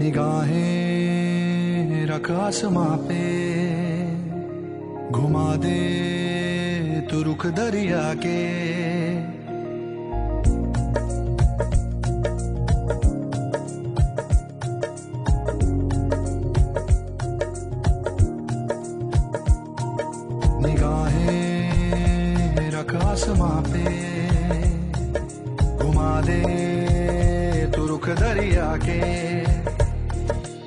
निगाहें रख आसमां पे, घुमा दे तू रुख दरिया के। निगाहें रख आसमां पे, घुमा दे तू रुख दरिया के।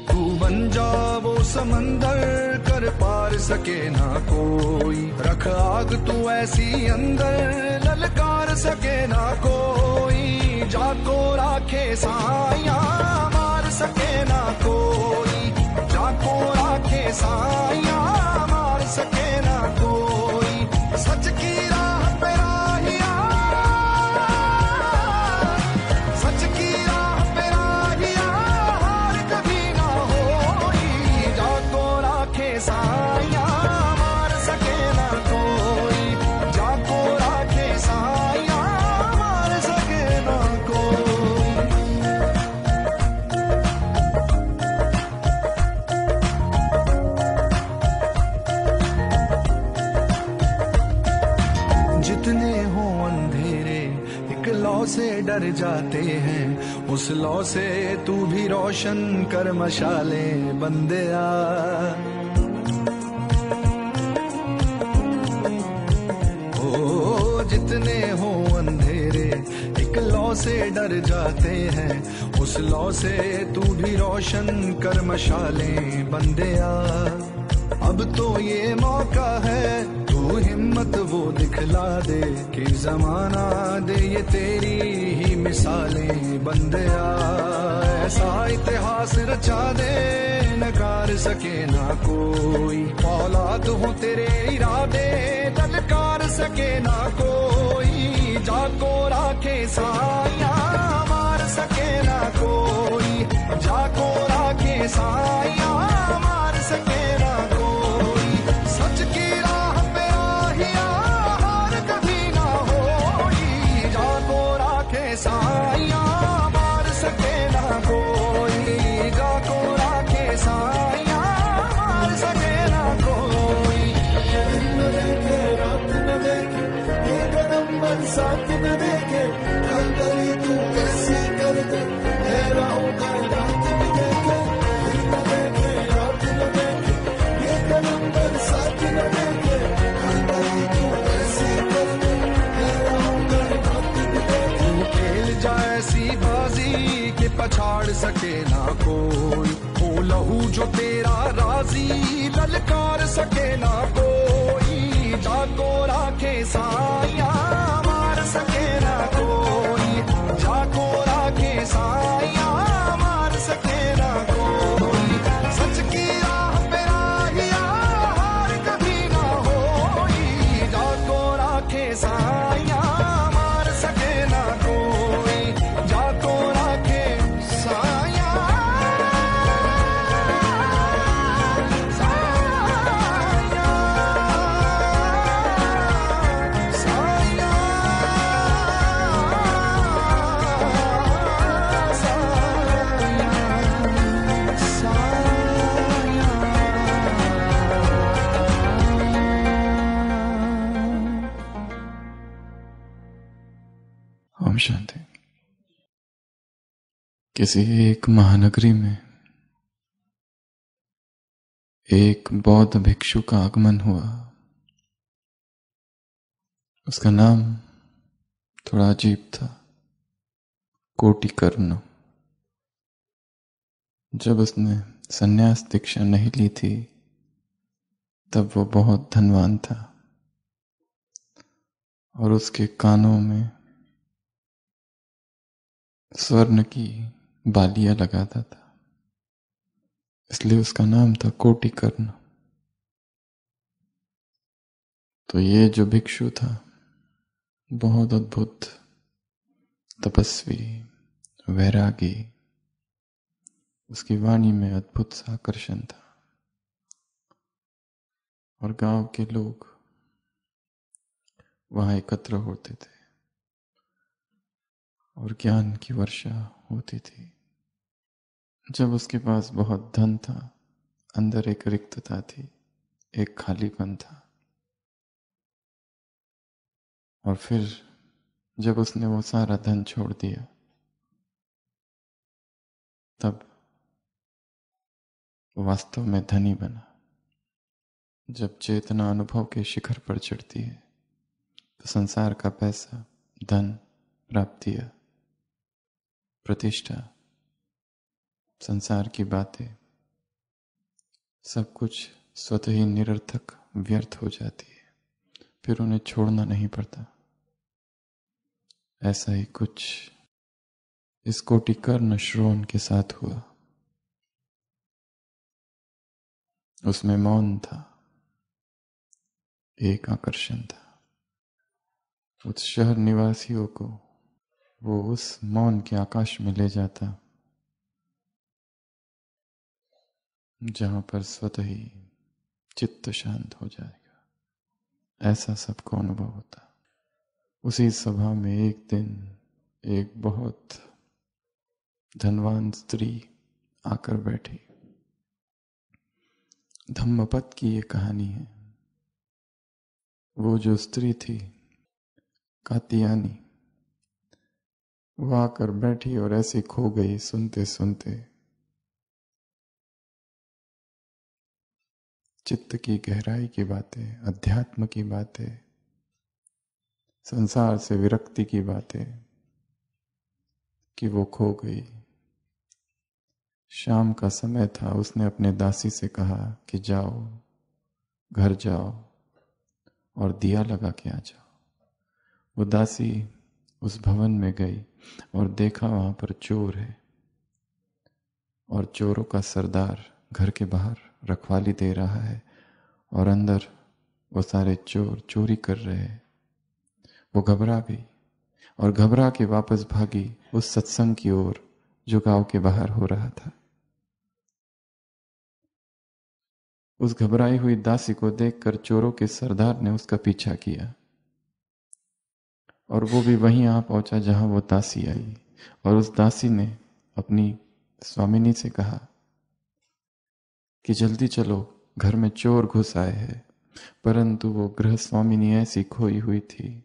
तू बन जा वो समंदर, कर पार सके ना कोई। रख आग तू ऐसी अंदर, ललकार सके ना कोई। जाको राखे साया, मार सके ना कोई। जाको राखे साया, मार सके ना कोई। सच की राह पे राहिया, सच की राह पे राहिया, हार कभी ना होई। जाको राखे साया, मार सके ना कोई। जाको राखे साया, मार सके ना कोई। जितने हो अंधेरे एक लौ से डर जाते हैं, उस लौ से तू भी रोशन कर मशाले बंदिया। ओ जितने हो अंधेरे एक लौ से डर जाते हैं, उस लौ से तू भी रोशन कर मशाले बंदिया। अब तो ये मौका है, तू हिम्मत वो दिखला दे कि जमाना दे ये तेरी ही मिसालें बंदिया। ऐसा इतिहास रचा दे नकार सके ना कोई। औलाद हो तेरे इरादे, ललकार सके ना कोई। जाको राखे साया, मार सके ना कोई। जाको राखे साया, मार सके ना कोई। सच की राह पे राहिया, हार कभी ना होई। जाको राखे साया, मार सके ना कोई। जाको राखे साया, मार सके ना कोई। दिन न देखे रात न देखे, ये कदम बरसात न देखे। कल करी तू कैसी कर दे, ठहराऊं कल रात न देखे। दिन न देखे रात न देखे, ये कदम बरसात न देखे। कल करी तू कैसी कर दे, ठहराऊं कल रात न देखे। तू खेल जाए ऐसी बाजी कि पछाड़ सके ना कोई। ओ लहू जो तेरा राजी, ललकार सके ना कोई। जाको राखे साया, मार सके ना कोई। जाको राखे साया, मार सके ना कोई। सच की राह पे राहिया, हार कभी ना होई। जाको राखे साया, मार सके ना कोई। जाको राखे साया, साया, साया, ओम शांति। किसी एक महानगरी में एक बौद्ध भिक्षु का आगमन हुआ। उसका नाम थोड़ा अजीब था, कोटिकर्ण। जब उसने संन्यास दीक्षा नहीं ली थी, तब वो बहुत धनवान था और उसके कानों में स्वर्ण की बालियां लगाता था, इसलिए उसका नाम था कोटिकर्ण। तो ये जो भिक्षु था बहुत अद्भुत तपस्वी, वैरागी। उसकी वाणी में अद्भुत सा आकर्षण था और गांव के लोग वहां एकत्र होते थे और ज्ञान की वर्षा होती थी। जब उसके पास बहुत धन था, अंदर एक रिक्तता थी, एक खालीपन था। और फिर जब उसने वो सारा धन छोड़ दिया, तब वास्तव में धनी बना। जब चेतना अनुभव के शिखर पर चढ़ती है तो संसार का पैसा, धन, प्राप्तियां, प्रतिष्ठा, संसार की बातें, सब कुछ स्वतः ही निरर्थक व्यर्थ हो जाती है। फिर उन्हें छोड़ना नहीं पड़ता। ऐसा ही कुछ इस कोटि कर्ण श्रोण के साथ हुआ। उसमें मौन था, एक आकर्षण था। उस शहर निवासियों को वो उस मौन के आकाश में ले जाता, जहां पर स्वतः ही चित्त शांत हो जाएगा। ऐसा सबको अनुभव होता। उसी सभा में एक दिन एक बहुत धनवान स्त्री आकर बैठी। धम्मपद की ये कहानी है। वो जो स्त्री थी, कात्यायनी, वो आकर बैठी और ऐसे खो गई सुनते सुनते। चित्त की गहराई की बातें, अध्यात्म की बातें, संसार से विरक्ति की बातें, कि वो खो गई। शाम का समय था। उसने अपने दासी से कहा कि जाओ, घर जाओ और दिया लगा के आ जाओ। वो दासी उस भवन में गई और देखा वहां पर चोर है और चोरों का सरदार घर के बाहर रखवाली दे रहा है और अंदर वो सारे चोर चोरी कर रहे हैं। वो घबरा गई और घबरा के वापस भागी उस सत्संग की ओर जो गांव के बाहर हो रहा था। उस घबराई हुई दासी को देखकर चोरों के सरदार ने उसका पीछा किया और वो भी वहीं आ पहुंचा जहां वो दासी आई। और उस दासी ने अपनी स्वामिनी से कहा कि जल्दी चलो, घर में चोर घुस आए हैं। परंतु वो गृह स्वामिनी ऐसी खोई हुई थी,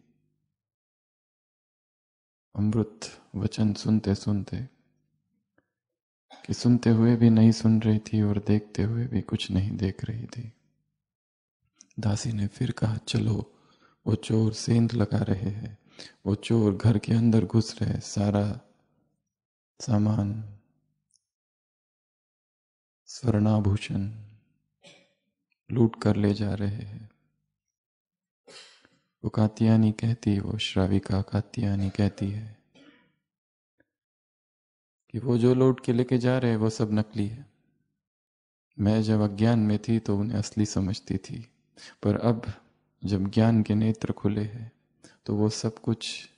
अमृत वचन सुनते सुनते, कि सुनते हुए भी नहीं सुन रही थी और देखते हुए भी कुछ नहीं देख रही थी। दासी ने फिर कहा, चलो, वो चोर सेंध लगा रहे हैं, वो चोर घर के अंदर घुस रहे, सारा सामान, स्वर्णाभूषण लूट कर ले जा रहे हैं। वो कात्यायनी कहती, वो श्राविका कात्यायनी कहती है कि वो जो लूट के लेके जा रहे हैं वो सब नकली है। मैं जब अज्ञान में थी तो उन्हें असली समझती थी, पर अब जब ज्ञान के नेत्र खुले हैं तो वो सब कुछ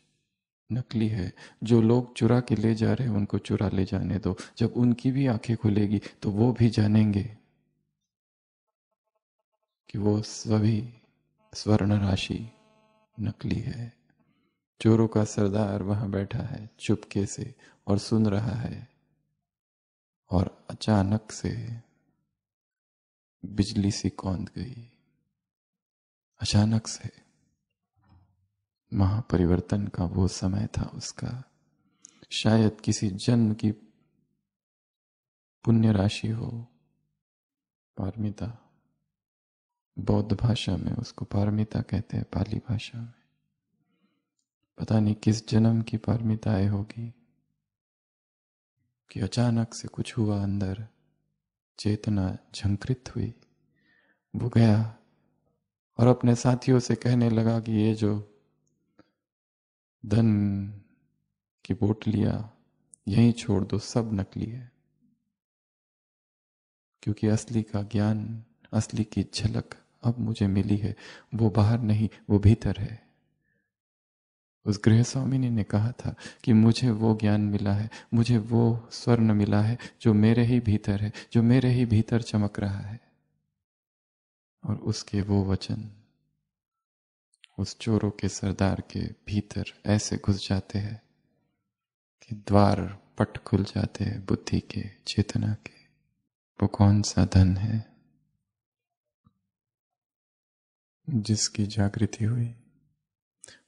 नकली है। जो लोग चुरा के ले जा रहे हैं उनको चुरा ले जाने दो। जब उनकी भी आंखें खुलेगी तो वो भी जानेंगे कि वो सभी स्वर्ण राशि नकली है। चोरों का सरदार वहां बैठा है चुपके से और सुन रहा है, और अचानक से बिजली सी कौंध गई। अचानक से महापरिवर्तन का वो समय था उसका। शायद किसी जन्म की पुण्य राशि हो। पारमिता, बौद्ध भाषा में उसको पारमिता कहते हैं, पाली भाषा में। पता नहीं किस जन्म की पारमिताएं होगी कि अचानक से कुछ हुआ, अंदर चेतना झंकृत हुई। वो गया और अपने साथियों से कहने लगा कि ये जो धन की पोटलियां यहीं छोड़ दो, सब नकली है। क्योंकि असली का ज्ञान, असली की झलक अब मुझे मिली है। वो बाहर नहीं, वो भीतर है। उस गृह स्वामिनी ने कहा था कि मुझे वो ज्ञान मिला है, मुझे वो स्वर्ण मिला है जो मेरे ही भीतर है, जो मेरे ही भीतर चमक रहा है। और उसके वो वचन उस चोरों के सरदार के भीतर ऐसे घुस जाते हैं कि द्वार पट खुल जाते हैं बुद्धि के, चेतना के। वो कौन सा धन है जिसकी जागृति हुई?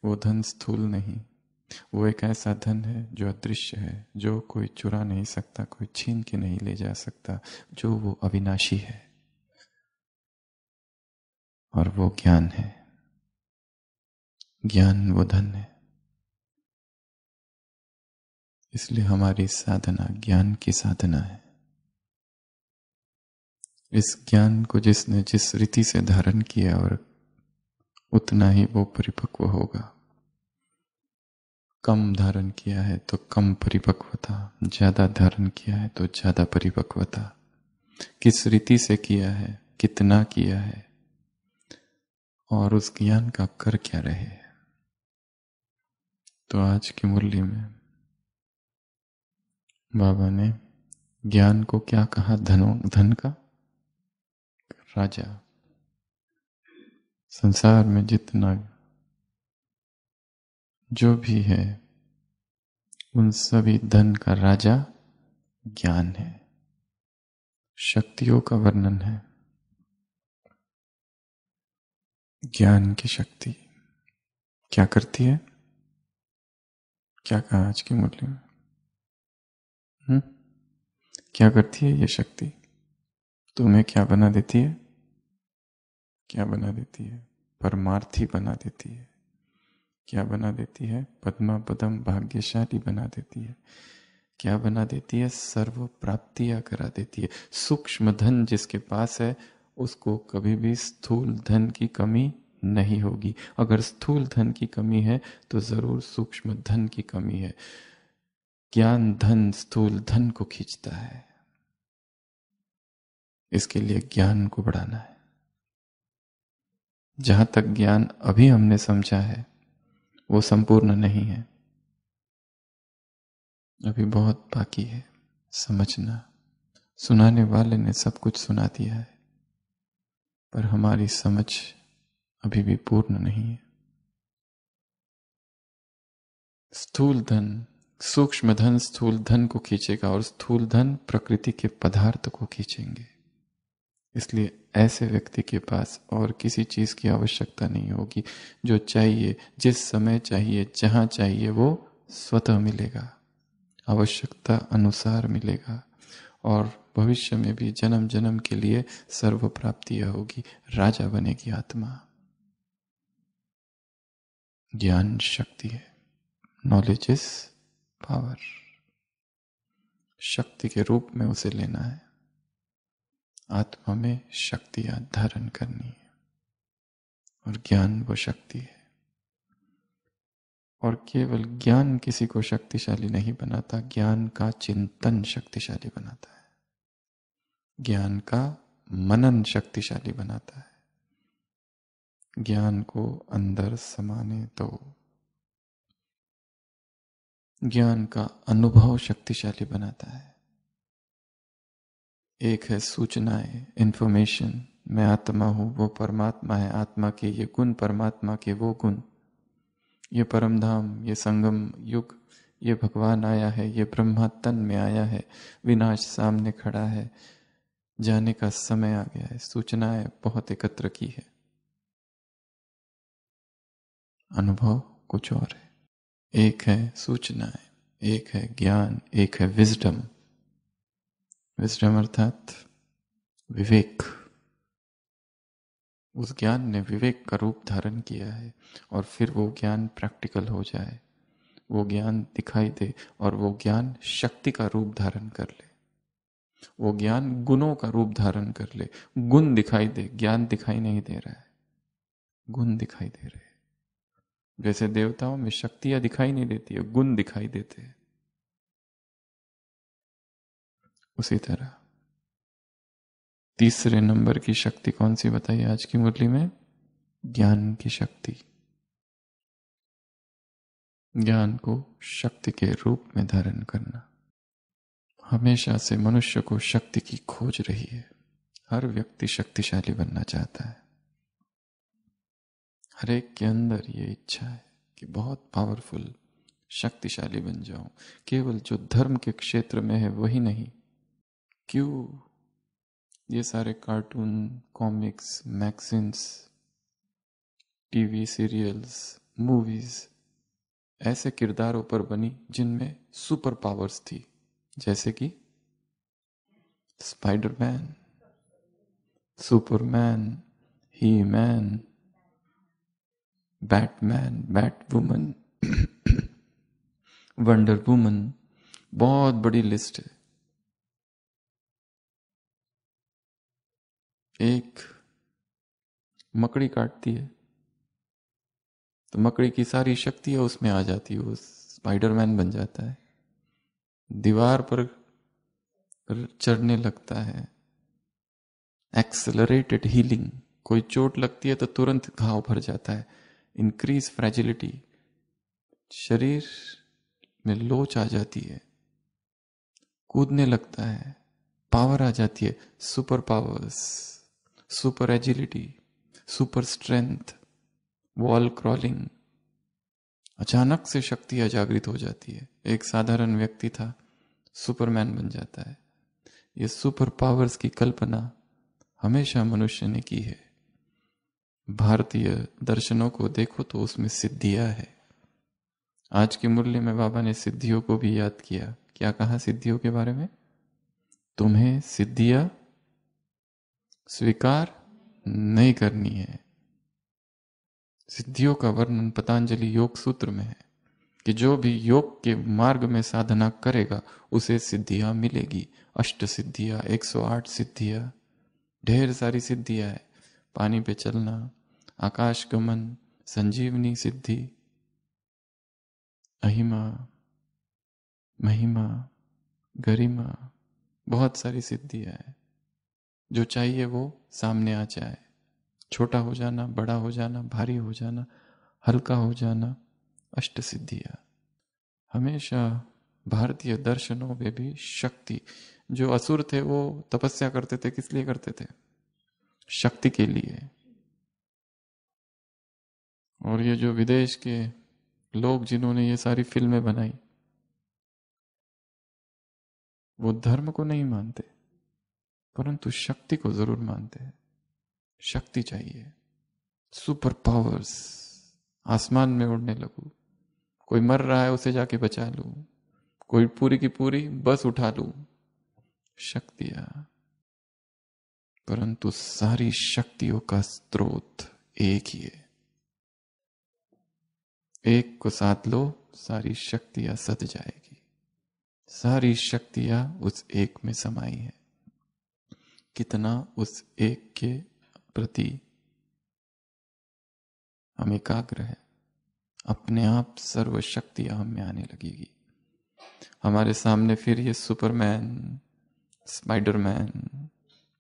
वो धन स्थूल नहीं, वो एक ऐसा धन है जो अदृश्य है, जो कोई चुरा नहीं सकता, कोई छीन के नहीं ले जा सकता, जो वो अविनाशी है, और वो ज्ञान है। ज्ञान वो धन है। इसलिए हमारी साधना ज्ञान की साधना है। इस ज्ञान को जिसने जिस रीति से धारण किया, और उतना ही वो परिपक्व होगा। कम धारण किया है तो कम परिपक्वता, ज्यादा धारण किया है तो ज्यादा परिपक्वता। किस रीति से किया है, कितना किया है, और उस ज्ञान का कर क्या रहे। तो आज की मुरली में बाबा ने ज्ञान को क्या कहा? धन का राजा। संसार में जितना जो भी है, उन सभी धन का राजा ज्ञान है। शक्तियों का वर्णन है। ज्ञान की शक्ति क्या करती है? क्या कहा आज की मुरली में? क्या करती है ये शक्ति? तुम्हें क्या बना देती है? क्या बना देती है? परमार्थी बना देती है। क्या बना देती है? पद्मा पदम भाग्यशाली बना देती है। क्या बना देती है? सर्व प्राप्तियां करा देती है। सूक्ष्म धन जिसके पास है, उसको कभी भी स्थूल धन की कमी नहीं होगी। अगर स्थूल धन की कमी है तो जरूर सूक्ष्म धन की कमी है। ज्ञान धन स्थूल धन को खींचता है। इसके लिए ज्ञान को बढ़ाना है। जहां तक ज्ञान अभी हमने समझा है वो संपूर्ण नहीं है, अभी बहुत बाकी है समझना। सुनाने वाले ने सब कुछ सुना दिया है, पर हमारी समझ अभी भी पूर्ण नहीं है। स्थूल धन, सूक्ष्म धन स्थूल धन को खींचेगा, और स्थूल धन प्रकृति के पदार्थ को खींचेंगे। इसलिए ऐसे व्यक्ति के पास और किसी चीज की आवश्यकता नहीं होगी। जो चाहिए, जिस समय चाहिए, जहां चाहिए, वो स्वतः मिलेगा, आवश्यकता अनुसार मिलेगा, और भविष्य में भी जन्म जन्म के लिए सर्व प्राप्तियां होगी। राजा बनेगी आत्मा। ज्ञान शक्ति है। Knowledge is power. शक्ति के रूप में उसे लेना है। आत्मा में शक्तियां धारण करनी है, और ज्ञान वो शक्ति है। और केवल ज्ञान किसी को शक्तिशाली नहीं बनाता, ज्ञान का चिंतन शक्तिशाली बनाता है। ज्ञान का मनन शक्तिशाली बनाता है। ज्ञान को अंदर समाने दो। ज्ञान का अनुभव शक्तिशाली बनाता है। एक है सूचनाएं, इंफॉर्मेशन, मैं आत्मा हूं, वो परमात्मा है, आत्मा के ये गुण, परमात्मा के वो गुण, ये परम धाम, ये संगम युग, ये भगवान आया है, ये ब्रह्मा तन में आया है, विनाश सामने खड़ा है, जाने का समय आ गया है। सूचनाएं बहुत एकत्र की है, अनुभव कुछ और है। एक है सूचनाएं, एक है ज्ञान, एक है विजडम। विजडम अर्थात विवेक। उस ज्ञान ने विवेक का रूप धारण किया है, और फिर वो ज्ञान प्रैक्टिकल हो जाए, वो ज्ञान दिखाई दे, और वो ज्ञान शक्ति का रूप धारण कर ले, वो ज्ञान गुणों का रूप धारण कर ले। गुण दिखाई दे, ज्ञान दिखाई नहीं दे रहा है, गुण दिखाई दे रहे हैं। जैसे देवताओं में शक्तियां दिखाई नहीं देती है, गुण दिखाई देते हैं। उसी तरह तीसरे नंबर की शक्ति कौन सी बताई आज की मुरली में? ज्ञान की शक्ति। ज्ञान को शक्ति के रूप में धारण करना। हमेशा से मनुष्य को शक्ति की खोज रही है। हर व्यक्ति शक्तिशाली बनना चाहता है। हर एक के अंदर ये इच्छा है कि बहुत पावरफुल, शक्तिशाली बन जाऊं। केवल जो धर्म के क्षेत्र में है वही नहीं। क्यों ये सारे cartoon, comics, magazines, TV serials, movies ऐसे किरदारों पर बनी जिनमें सुपर पावर्स थी, जैसे कि स्पाइडरमैन, सुपरमैन, ही मैन, बैटमैन, बैटवुमन, वंडर वुमन। बहुत बड़ी लिस्ट है। एक मकड़ी काटती है तो मकड़ी की सारी शक्तियां उसमें आ जाती है, वो स्पाइडरमैन बन जाता है। दीवार पर चढ़ने लगता है, एक्सेलरेटेड हीलिंग। कोई चोट लगती है तो तुरंत घाव भर जाता है। इंक्रीज फ्रेजिलिटी, शरीर में लोच आ जाती है। कूदने लगता है, पावर आ जाती है, super powers, super agility, super strength, wall crawling. अचानक से शक्तियां जागृत हो जाती है। एक साधारण व्यक्ति था, सुपरमैन बन जाता है। ये सुपर पावर्स की कल्पना हमेशा मनुष्य ने की है। भारतीय दर्शनों को देखो तो उसमें सिद्धियां है। आज की मुरली में बाबा ने सिद्धियों को भी याद किया। क्या कहा सिद्धियों के बारे में? तुम्हें सिद्धियां स्वीकार नहीं करनी है। सिद्धियों का वर्णन पतंजलि योग सूत्र में है कि जो भी योग के मार्ग में साधना करेगा उसे सिद्धियां मिलेगी। अष्ट सिद्धियां, 108 सिद्धियां, ढेर सारी सिद्धियां है। पानी पे चलना, आकाश गमन, संजीवनी सिद्धि, अहिमा, महिमा, गरिमा, बहुत सारी सिद्धियां है। जो चाहिए वो सामने आ जाए। छोटा हो जाना, बड़ा हो जाना, भारी हो जाना, हल्का हो जाना, अष्ट सिद्धियां। हमेशा भारतीय दर्शनों में भी शक्ति, जो असुर थे वो तपस्या करते थे, किस लिए करते थे? शक्ति के लिए। और ये जो विदेश के लोग जिन्होंने ये सारी फिल्में बनाई, वो धर्म को नहीं मानते परंतु शक्ति को जरूर मानते हैं। शक्ति चाहिए, सुपर पावर्स। आसमान में उड़ने लगूं, कोई मर रहा है उसे जाके बचा लूं, कोई पूरी की पूरी बस उठा लूं, शक्तियां। परंतु सारी शक्तियों का स्रोत एक ही है। एक को साथ लो, सारी शक्तियां सध जाएगी। सारी शक्तियां उस एक में समाई है। कितना उस एक के प्रति हम एकाग्र है, अपने आप सर्व शक्तियां हम में आने लगेगी। हमारे सामने फिर ये Superman, Spiderman,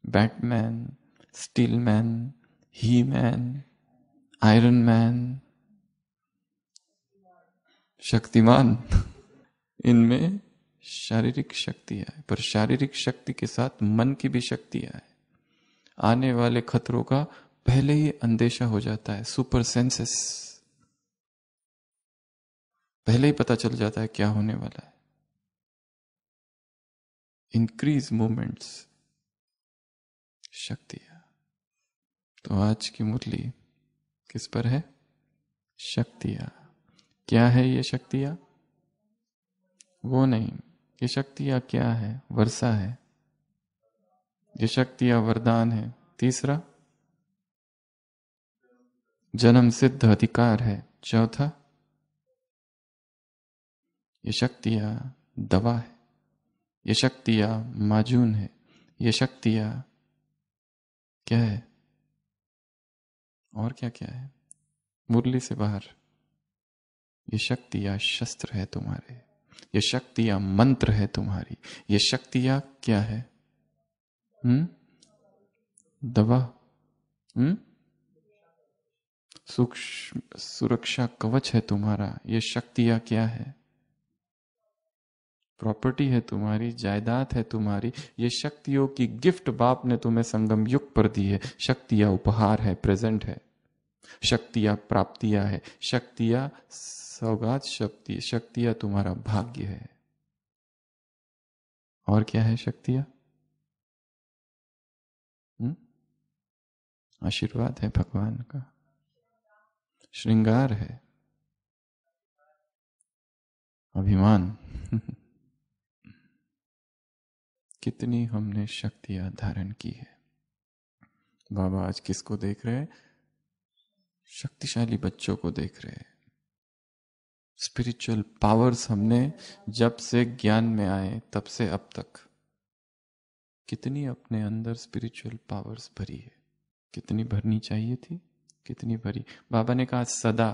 Batman, Steel Man, He Man, Iron Man, Shaktimaan, इनमें शारीरिक शक्ति है, पर शारीरिक शक्ति के साथ मन की भी शक्ति है। आने वाले खतरों का पहले ही अंदेशा हो जाता है। सुपर सेंसेस, पहले ही पता चल जाता है क्या होने वाला है। इंक्रीज मूवमेंट्स, शक्तियां। तो आज की मुरली किस पर है? शक्तियां। क्या है ये शक्तियां? वो नहीं, ये शक्तियां क्या है? वर्षा है। ये शक्तियां वरदान है। तीसरा, जन्म सिद्ध अधिकार है। चौथा, ये शक्तियां दवा है। ये शक्तियां माजून है। ये शक्तियां क्या है? और क्या क्या है? मुरली से बाहर ये शक्तियां शस्त्र है तुम्हारे। ये शक्तियां मंत्र है तुम्हारी। ये शक्तियां क्या है? दवा, सूक्ष्म सुरक्षा कवच है तुम्हारा। ये शक्तियां क्या है? प्रॉपर्टी है तुम्हारी, जायदाद है तुम्हारी। ये शक्तियों की गिफ्ट बाप ने तुम्हें संगम युग पर दी है। शक्तियां उपहार है, प्रेजेंट है। शक्तियां प्राप्तियां है, शक्तियां सौगात, शक्तियां तुम्हारा भाग्य है। और क्या है शक्तियां? आशीर्वाद है भगवान का, श्रृंगार है, अभिमान। कितनी हमने शक्तियां धारण की है। बाबा आज किसको देख रहे हैं? शक्तिशाली बच्चों को देख रहे हैं। स्पिरिचुअल पावर्स हमने जब से ज्ञान में आए तब से अब तक कितनी अपने अंदर स्पिरिचुअल पावर्स भरी है। कितनी भरनी चाहिए थी, कितनी भरी। बाबा ने कहा सदा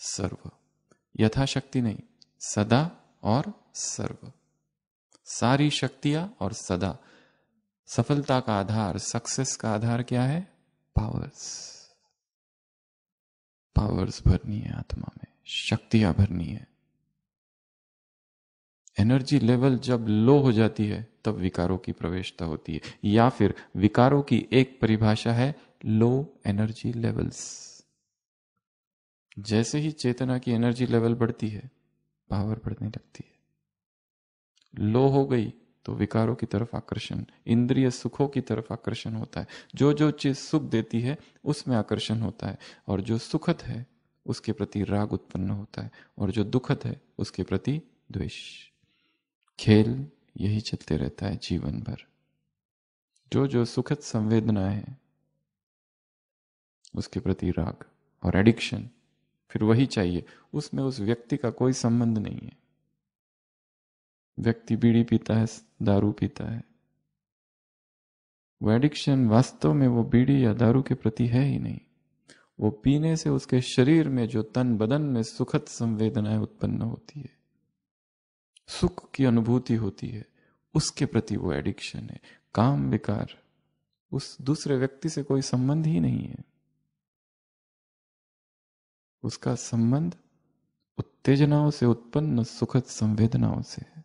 सर्व, यथाशक्ति नहीं, सदा और सर्व, सारी शक्तियां और सदा। सफलता का आधार, सक्सेस का आधार क्या है? पावर्स। पावर्स भरनी है आत्मा में, शक्तियां भरनी है। एनर्जी लेवल जब लो हो जाती है तब विकारों की प्रवेशता होती है, या फिर विकारों की एक परिभाषा है लो एनर्जी लेवल्स। जैसे ही चेतना की एनर्जी लेवल बढ़ती है पावर बढ़ने लगती है। लो हो गई तो विकारों की तरफ आकर्षण, इंद्रिय सुखों की तरफ आकर्षण होता है। जो जो चीज सुख देती है उसमें आकर्षण होता है, और जो सुखद है उसके प्रति राग उत्पन्न होता है, और जो दुखद है उसके प्रति द्वेष। खेल यही चलते रहता है जीवन भर। जो जो सुखद संवेदना है उसके प्रति राग और एडिक्शन, फिर वही चाहिए। उसमें उस व्यक्ति का कोई संबंध नहीं है। व्यक्ति बीड़ी पीता है, दारू पीता है, वो एडिक्शन वास्तव में वो बीड़ी या दारू के प्रति है ही नहीं। वो पीने से उसके शरीर में जो तन बदन में सुखद संवेदनाएं उत्पन्न होती है, सुख की अनुभूति होती है, उसके प्रति वो एडिक्शन है। काम विकार, उस दूसरे व्यक्ति से कोई संबंध ही नहीं है। उसका संबंध उत्तेजनाओं से उत्पन्न सुखद संवेदनाओं से है।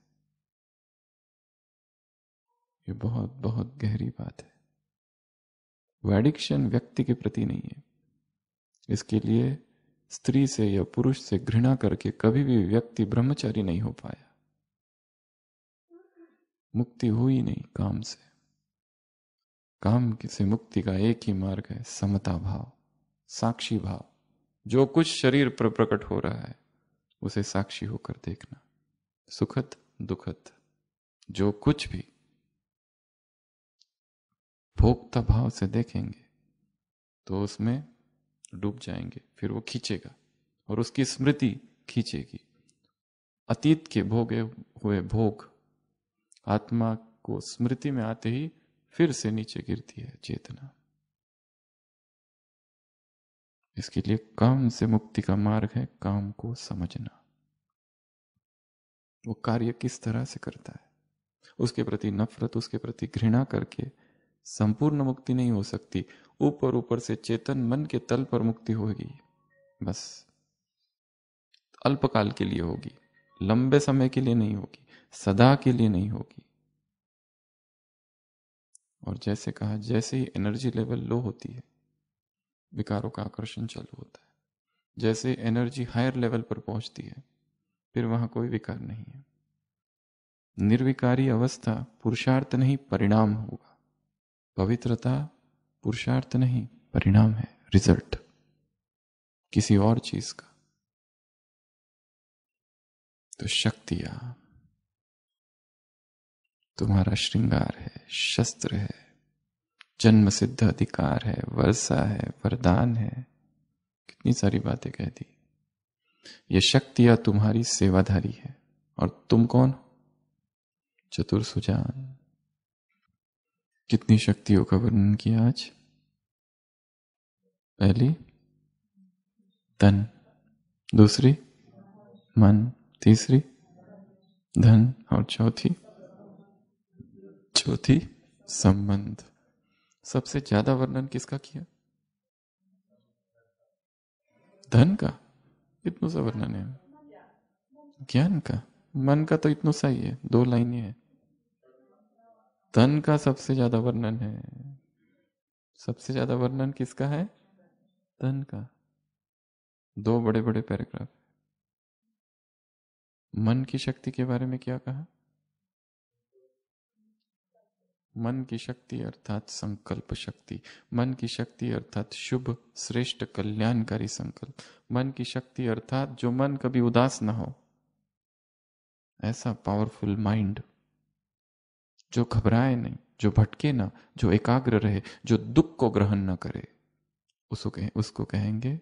ये बहुत बहुत गहरी बात है। वो एडिक्शन व्यक्ति के प्रति नहीं है। इसके लिए स्त्री से या पुरुष से घृणा करके कभी भी व्यक्ति ब्रह्मचारी नहीं हो पाया, मुक्ति हुई नहीं काम से। काम से मुक्ति का एक ही मार्ग है, समता भाव, साक्षी भाव। जो कुछ शरीर पर प्रकट हो रहा है उसे साक्षी होकर देखना, सुखद दुखद जो कुछ भी भोक्ता भाव से देखेंगे तो उसमें डूब जाएंगे। फिर वो खींचेगा और उसकी स्मृति खींचेगी। अतीत के भोगे हुए भोग आत्मा को स्मृति में आते ही फिर से नीचे गिरती है चेतना। इसके लिए काम से मुक्ति का मार्ग है काम को समझना। वो कार्य किस तरह से करता है, उसके प्रति नफरत, उसके प्रति घृणा करके संपूर्ण मुक्ति नहीं हो सकती। ऊपर ऊपर से चेतन मन के तल पर मुक्ति होगी, बस अल्पकाल के लिए होगी, लंबे समय के लिए नहीं होगी, सदा के लिए नहीं होगी। और जैसे कहा, जैसे ही एनर्जी लेवल लो होती है विकारों का आकर्षण चालू होता है। जैसे एनर्जी हायर लेवल पर पहुंचती है फिर वहां कोई विकार नहीं है। निर्विकारी अवस्था पुरुषार्थ नहीं परिणाम होगा। पवित्रता पुरुषार्थ नहीं परिणाम है, रिजल्ट किसी और चीज का। तो शक्तियां तुम्हारा श्रृंगार है, शस्त्र है, जन्म सिद्ध अधिकार है, वर्षा है, वरदान है, कितनी सारी बातें कह दी। ये शक्तियां तुम्हारी सेवाधारी है। और तुम कौन? चतुर सुजान। कितनी शक्तियों का वर्णन किया आज? पहली तन, दूसरी मन, तीसरी धन, और चौथी संबंध। सबसे ज्यादा वर्णन किसका किया? धन का। इतना सा वर्णन है। ज्ञान का, मन का तो इतना सा ही है, 2 लाइनें हैं। धन का सबसे ज्यादा वर्णन है। सबसे ज्यादा वर्णन किसका है? तन का। 2 बड़े बड़े पैराग्राफ। मन की शक्ति के बारे में क्या कहा? मन की शक्ति अर्थात संकल्प शक्ति, मन की शक्ति अर्थात शुभ श्रेष्ठ कल्याणकारी संकल्प, मन की शक्ति अर्थात जो मन कभी उदास ना हो, ऐसा पावरफुल माइंड जो घबराए नहीं, जो भटके ना, जो एकाग्र रहे, जो दुख को ग्रहण ना करे, उसको कहेंगे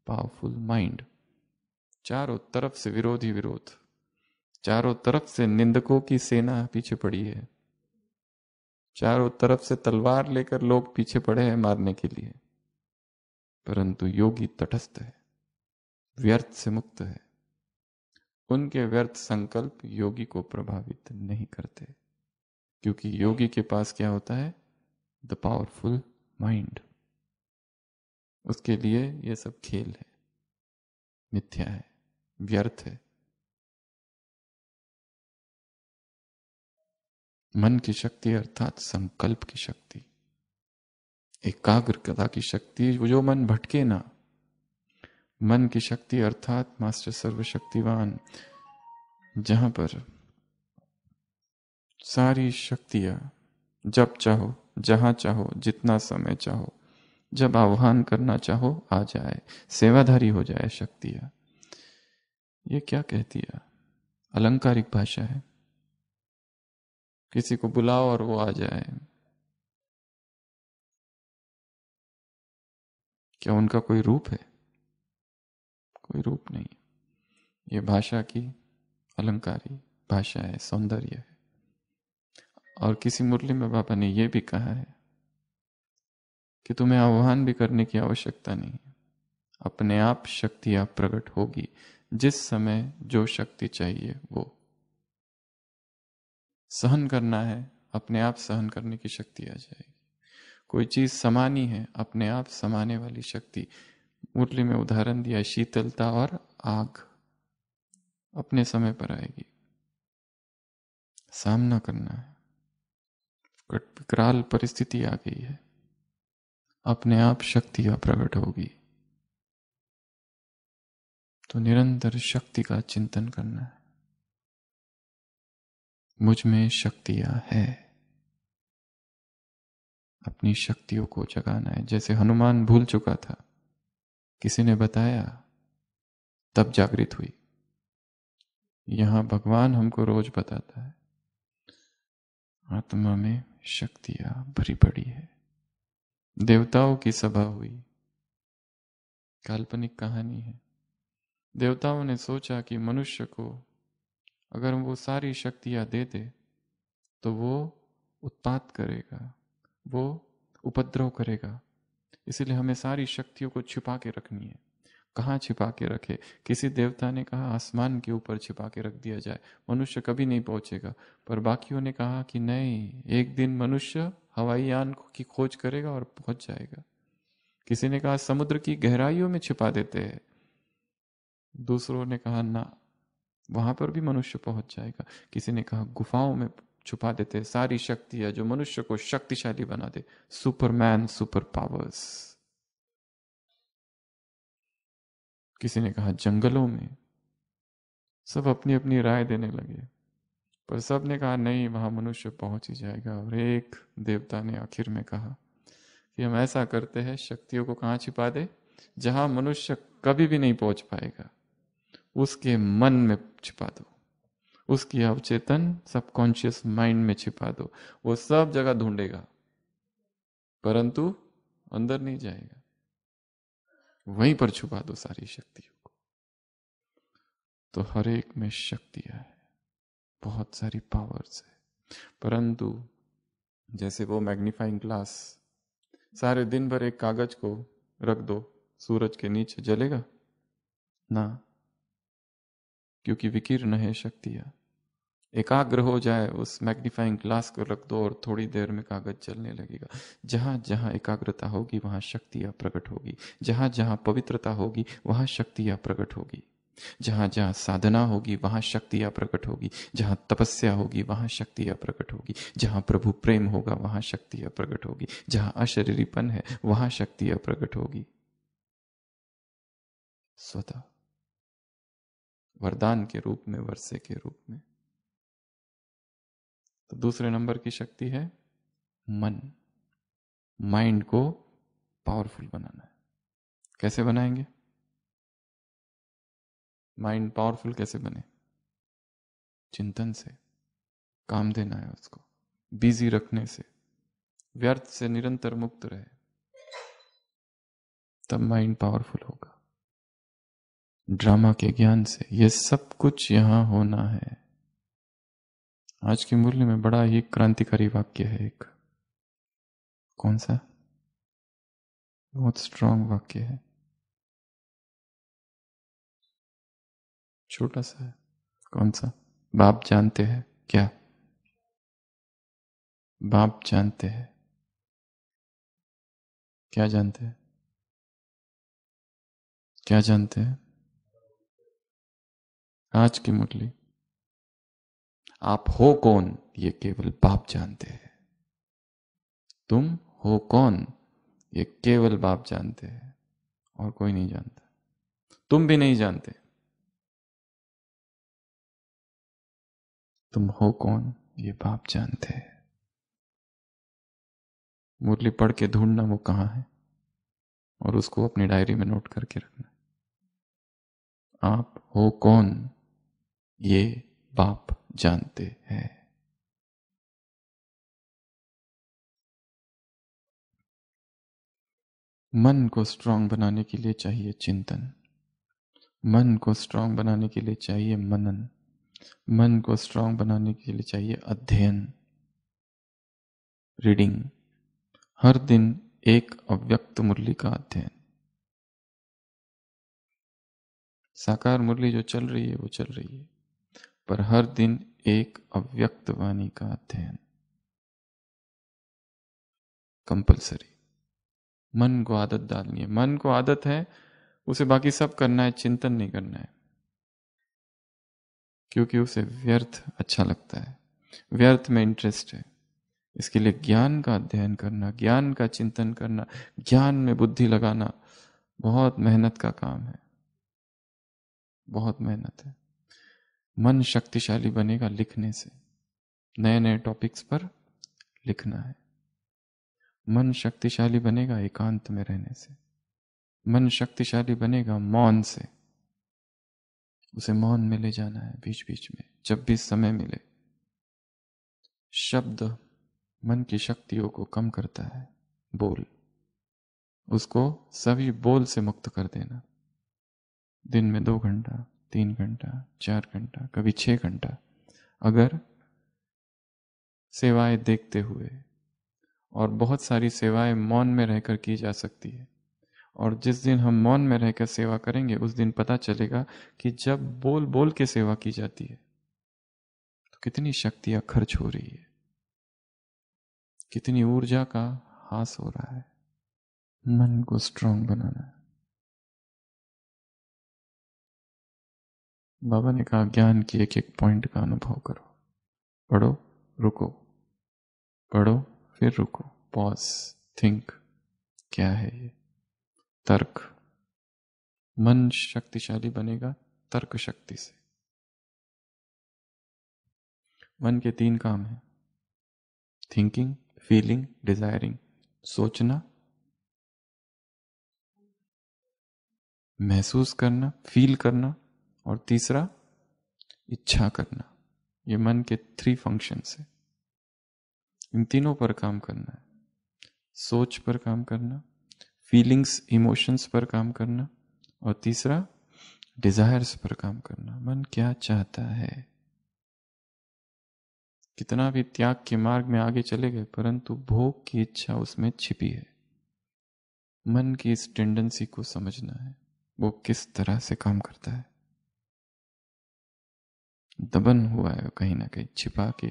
पावरफुल माइंड। चारों तरफ से विरोध ही विरोध, चारों तरफ से निंदकों की सेना पीछे पड़ी है, चारों तरफ से तलवार लेकर लोग पीछे पड़े हैं मारने के लिए, परंतु योगी तटस्थ है, व्यर्थ से मुक्त है। उनके व्यर्थ संकल्प योगी को प्रभावित नहीं करते, क्योंकि योगी के पास क्या होता है? The powerful mind. उसके लिए यह सब खेल है, मिथ्या है, व्यर्थ है। मन की शक्ति अर्थात संकल्प की शक्ति, एकाग्रता की शक्ति, जो मन भटके ना। मन की शक्ति अर्थात मास्टर सर्वशक्तिवान, जहां पर सारी शक्तियां जब चाहो, जहां चाहो, जितना समय चाहो, जब आह्वान करना चाहो आ जाए, सेवाधारी हो जाए शक्तियां। ये क्या कहती है? अलंकारिक भाषा है। किसी को बुलाओ और वो आ जाए, क्या उनका कोई रूप है? कोई रूप नहीं। ये भाषा की अलंकारी भाषा है, सौंदर्य है। और किसी मुरली में बाबा ने यह भी कहा है कि तुम्हें आह्वान भी करने की आवश्यकता नहीं, अपने आप शक्तियां प्रकट होगी। जिस समय जो शक्ति चाहिए वो सहन करना है, अपने आप सहन करने की शक्ति आ जाएगी। कोई चीज समानी है, अपने आप समाने वाली शक्ति। मुरली में उदाहरण दिया शीतलता और आग, अपने समय पर आएगी। सामना करना है, विकराल परिस्थिति आ गई है, अपने आप शक्तियां प्रकट होगी। तो निरंतर शक्ति का चिंतन करना है। मुझ में शक्तियां है, अपनी शक्तियों को जगाना है। जैसे हनुमान भूल चुका था, किसी ने बताया तब जागृत हुई। यहां भगवान हमको रोज बताता है, आत्मा में शक्तियां भरी पड़ी है। देवताओं की सभा हुई, काल्पनिक कहानी है। देवताओं ने सोचा कि मनुष्य को अगर वो सारी शक्तियां दे दे तो वो उत्पात करेगा, वो उपद्रव करेगा, इसलिए हमें सारी शक्तियों को छिपा के रखनी है। कहाँ छिपा के रखे? किसी देवता ने कहा आसमान के ऊपर छिपा के रख दिया जाए, मनुष्य कभी नहीं पहुंचेगा। पर बाकियों ने कहा कि नहीं, एक दिन मनुष्य हवाई यान की खोज करेगा और पहुंच जाएगा। किसी ने कहा समुद्र की गहराइयों में छिपा देते हैं, दूसरों ने कहा ना, वहां पर भी मनुष्य पहुंच जाएगा। किसी ने कहा गुफाओं में छुपा देते, सारी शक्तियां जो मनुष्य को शक्तिशाली बना दे, सुपरमैन, सुपर पावर्स। किसी ने कहा जंगलों में। सब अपनी अपनी राय देने लगे, पर सब ने कहा नहीं, वहां मनुष्य पहुंच ही जाएगा। और एक देवता ने आखिर में कहा कि हम ऐसा करते हैं, शक्तियों को कहां छिपा दे? जहां मनुष्य कभी भी नहीं पहुंच पाएगा, उसके मन में छिपा दो, उसकी अवचेतन सबकॉन्शियस माइंड में छिपा दो। वो सब जगह ढूंढेगा परंतु अंदर नहीं जाएगा। वहीं पर छुपा दो सारी शक्तियों को। तो हर एक में शक्तियां है, बहुत सारी पावर्स है, परंतु जैसे वो मैग्नीफाइंग ग्लास, सारे दिन भर एक कागज को रख दो सूरज के नीचे, जलेगा ना, क्योंकि विकीर्ण है शक्तियां। एकाग्र हो जाए, उस मैग्नीफाइंग ग्लास को रख दो और थोड़ी देर में कागज चलने लगेगा। जहां जहां एकाग्रता होगी वहां शक्तियां प्रकट होगी, जहां जहां पवित्रता होगी वहां शक्तियां प्रकट होगी। जहां जहां साधना होगी वहां शक्तियां प्रकट होगी, जहां तपस्या होगी वहां शक्तियां प्रकट होगी, जहां प्रभु प्रेम होगा वहां शक्तियां प्रकट होगी, जहां अशरीरीपन है वहां शक्तियां प्रकट होगी। स्वतः वरदान के रूप में, वर्षे के रूप में। तो दूसरे नंबर की शक्ति है मन। माइंड को पावरफुल बनाना है। कैसे बनाएंगे? माइंड पावरफुल कैसे बने? चिंतन से। काम देना है उसको, बिजी रखने से, व्यर्थ से निरंतर मुक्त रहे, तब माइंड पावरफुल होगा। ड्रामा के ज्ञान से ये सब कुछ यहां होना है। आज की मुरली में बड़ा ही क्रांतिकारी वाक्य है एक। कौन सा? बहुत स्ट्रांग वाक्य है, छोटा सा है। कौन सा? बाप जानते हैं क्या? बाप जानते हैं क्या? जानते हैं क्या? जानते हैं? आज की मुरली, आप हो कौन ये केवल बाप जानते हैं। तुम हो कौन ये केवल बाप जानते हैं, और कोई नहीं जानता। तुम भी नहीं जानते तुम हो कौन, ये बाप जानते हैं। मुरली पढ़ के ढूंढना वो कहाँ है, और उसको अपनी डायरी में नोट करके रखना। आप हो कौन ये बाप जानते हैं। मन को स्ट्रांग बनाने के लिए चाहिए चिंतन। मन को स्ट्रांग बनाने के लिए चाहिए मनन। मन को स्ट्रांग बनाने के लिए चाहिए अध्ययन, रीडिंग। हर दिन एक अव्यक्त मुरली का अध्ययन। साकार मुरली जो चल रही है वो चल रही है, पर हर दिन एक अव्यक्त वाणी का अध्ययन कंपलसरी। मन को आदत डालनी है। मन को आदत है, उसे बाकी सब करना है, चिंतन नहीं करना है, क्योंकि उसे व्यर्थ अच्छा लगता है, व्यर्थ में इंटरेस्ट है। इसके लिए ज्ञान का अध्ययन करना, ज्ञान का चिंतन करना, ज्ञान में बुद्धि लगाना बहुत मेहनत का काम है, बहुत मेहनत है। मन शक्तिशाली बनेगा लिखने से। नए नए टॉपिक्स पर लिखना है। मन शक्तिशाली बनेगा एकांत में रहने से। मन शक्तिशाली बनेगा मौन से। उसे मौन में ले जाना है बीच बीच में, जब भी समय मिले। शब्द मन की शक्तियों को कम करता है। बोल, उसको सभी बोल से मुक्त कर देना। दिन में 2 घंटा, 3 घंटा, 4 घंटा, कभी 6 घंटा, अगर सेवाएं देखते हुए, और बहुत सारी सेवाएं मौन में रहकर की जा सकती है। और जिस दिन हम मौन में रहकर सेवा करेंगे, उस दिन पता चलेगा कि जब बोल बोल के सेवा की जाती है तो कितनी शक्तियां खर्च हो रही है, कितनी ऊर्जा का हास हो रहा है। मन को स्ट्रांग बनाना है। बाबा ने कहा ज्ञान की एक एक पॉइंट का अनुभव करो। पढ़ो, रुको, पढ़ो, फिर रुको, पॉज, थिंक, क्या है ये? तर्क। मन शक्तिशाली बनेगा तर्क शक्ति से। मन के 3 काम हैं, थिंकिंग, फीलिंग, डिजायरिंग। सोचना, महसूस करना, फील करना, और तीसरा इच्छा करना। ये मन के 3 फंक्शंस है। इन तीनों पर काम करना है। सोच पर काम करना, फीलिंग्स, इमोशंस पर काम करना, और तीसरा डिजायर्स पर काम करना। मन क्या चाहता है? कितना भी त्याग के मार्ग में आगे चले गए, परंतु भोग की इच्छा उसमें छिपी है। मन की इस टेंडेंसी को समझना है, वो किस तरह से काम करता है। दबन हुआ है कहीं ना कहीं, छिपा के,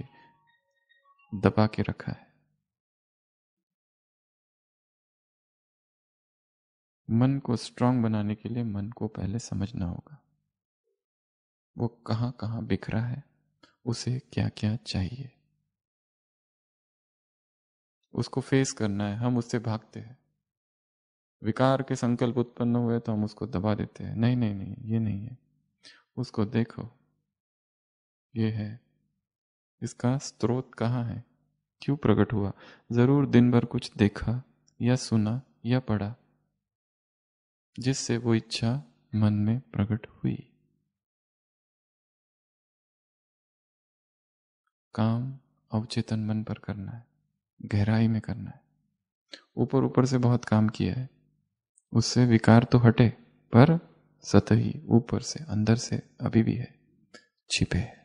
दबा के रखा है। मन को स्ट्रांग बनाने के लिए मन को पहले समझना होगा। वो कहाँ कहाँ बिखरा है, उसे क्या क्या चाहिए, उसको फेस करना है। हम उससे भागते हैं। विकार के संकल्प उत्पन्न हुए तो हम उसको दबा देते हैं, नहीं नहीं नहीं, ये नहीं है, उसको देखो, ये है, इसका स्रोत कहाँ है, क्यों प्रकट हुआ। जरूर दिन भर कुछ देखा या सुना या पढ़ा जिससे वो इच्छा मन में प्रकट हुई। काम अवचेतन मन पर करना है, गहराई में करना है। ऊपर ऊपर से बहुत काम किया है, उससे विकार तो हटे, पर सतही ऊपर से अंदर से अभी भी है, छिपे है।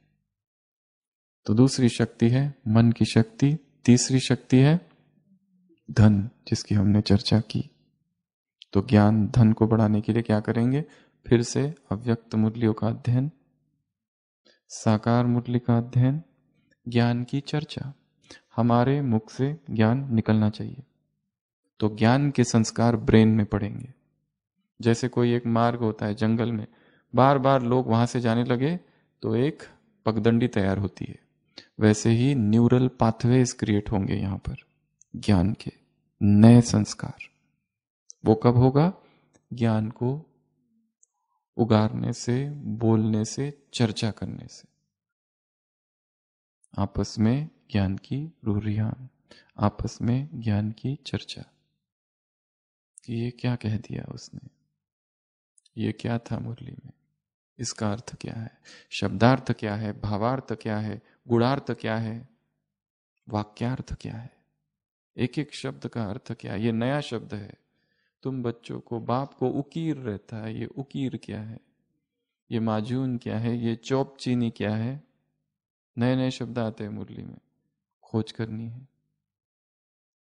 तो दूसरी शक्ति है मन की शक्ति। तीसरी शक्ति है धन, जिसकी हमने चर्चा की। तो ज्ञान धन को बढ़ाने के लिए क्या करेंगे, फिर से अव्यक्त मुरलियों का अध्ययन, साकार मुरली का अध्ययन, ज्ञान की चर्चा। हमारे मुख से ज्ञान निकलना चाहिए, तो ज्ञान के संस्कार ब्रेन में पड़ेंगे। जैसे कोई एक मार्ग होता है जंगल में, बार बार लोग वहां से जाने लगे तो एक पगडंडी तैयार होती है, वैसे ही न्यूरल पाथवेज क्रिएट होंगे यहां पर ज्ञान के नए संस्कार। वो कब होगा, ज्ञान को उगारने से, बोलने से, चर्चा करने से। आपस में ज्ञान की रुरियान, आपस में ज्ञान की चर्चा कि ये क्या कह दिया उसने, ये क्या था मुरली में, इसका अर्थ क्या है, शब्दार्थ क्या है, भावार्थ क्या है, गुणार्थ क्या है, वाक्यार्थ क्या है, एक एक शब्द का अर्थ क्या है। ये नया शब्द है, तुम बच्चों को, बाप को उकीर रहता है, ये उकीर क्या है, ये माजून क्या है, ये चौप चीनी क्या है। नए नए शब्द आते हैं मुरली में, खोज करनी है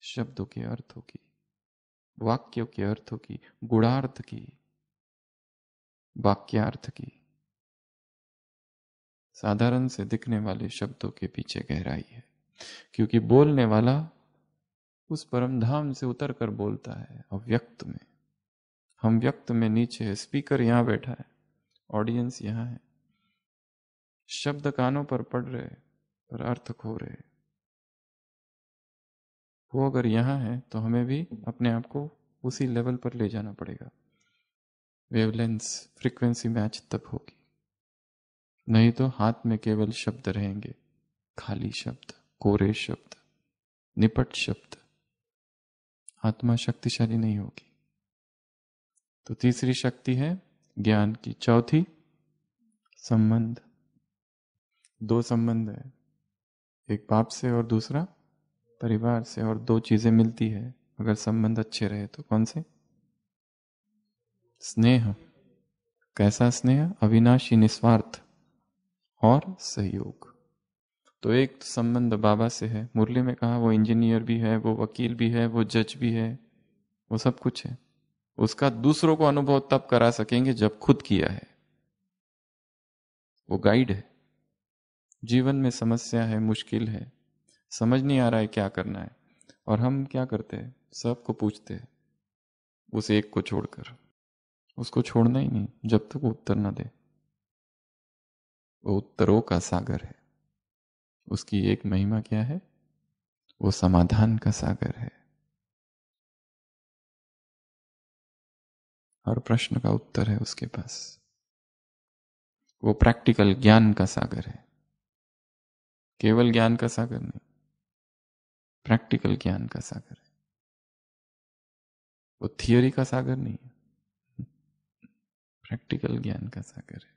शब्दों के अर्थों की, वाक्यों के अर्थों की, गुणार्थ की, वाक्यार्थ की। साधारण से दिखने वाले शब्दों के पीछे गहराई है, क्योंकि बोलने वाला उस परम धाम से उतर कर बोलता है अव्यक्त में। हम व्यक्त में नीचे है, स्पीकर यहां बैठा है, ऑडियंस यहां है, शब्द कानों पर पड़ रहे पर अर्थ खो रहे। वो अगर यहां है तो हमें भी अपने आप को उसी लेवल पर ले जाना पड़ेगा। वेवलेंस, फ्रीक्वेंसी मैच तब होगी, नहीं तो हाथ में केवल शब्द रहेंगे, खाली शब्द, कोरे शब्द, निपट शब्द, आत्मा शक्तिशाली नहीं होगी। तो तीसरी शक्ति है ज्ञान की। चौथी संबंध। दो संबंध है, एक बाप से और दूसरा परिवार से, और दो चीजें मिलती है अगर संबंध अच्छे रहे तो। कौन से? स्नेह। कैसा स्नेह? अविनाशी, निस्वार्थ और सहयोग। तो एक संबंध बाबा से है, मुरली में कहा वो इंजीनियर भी है, वो वकील भी है, वो जज भी है, वो सब कुछ है। उसका दूसरों को अनुभव तब करा सकेंगे जब खुद किया है। वो गाइड है। जीवन में समस्या है, मुश्किल है, समझ नहीं आ रहा है क्या करना है, और हम क्या करते हैं, सबको पूछते हैं, उस एक को छोड़कर। उसको छोड़ना ही नहीं जब तक वो उत्तर ना दे। वो उत्तरों का सागर है। उसकी एक महिमा क्या है? वो समाधान का सागर है। हर प्रश्न का उत्तर है उसके पास। वो प्रैक्टिकल ज्ञान का सागर है, केवल ज्ञान का सागर नहीं, प्रैक्टिकल ज्ञान का सागर है। वो थियोरी का सागर नहीं है, प्रैक्टिकल ज्ञान का सागर है।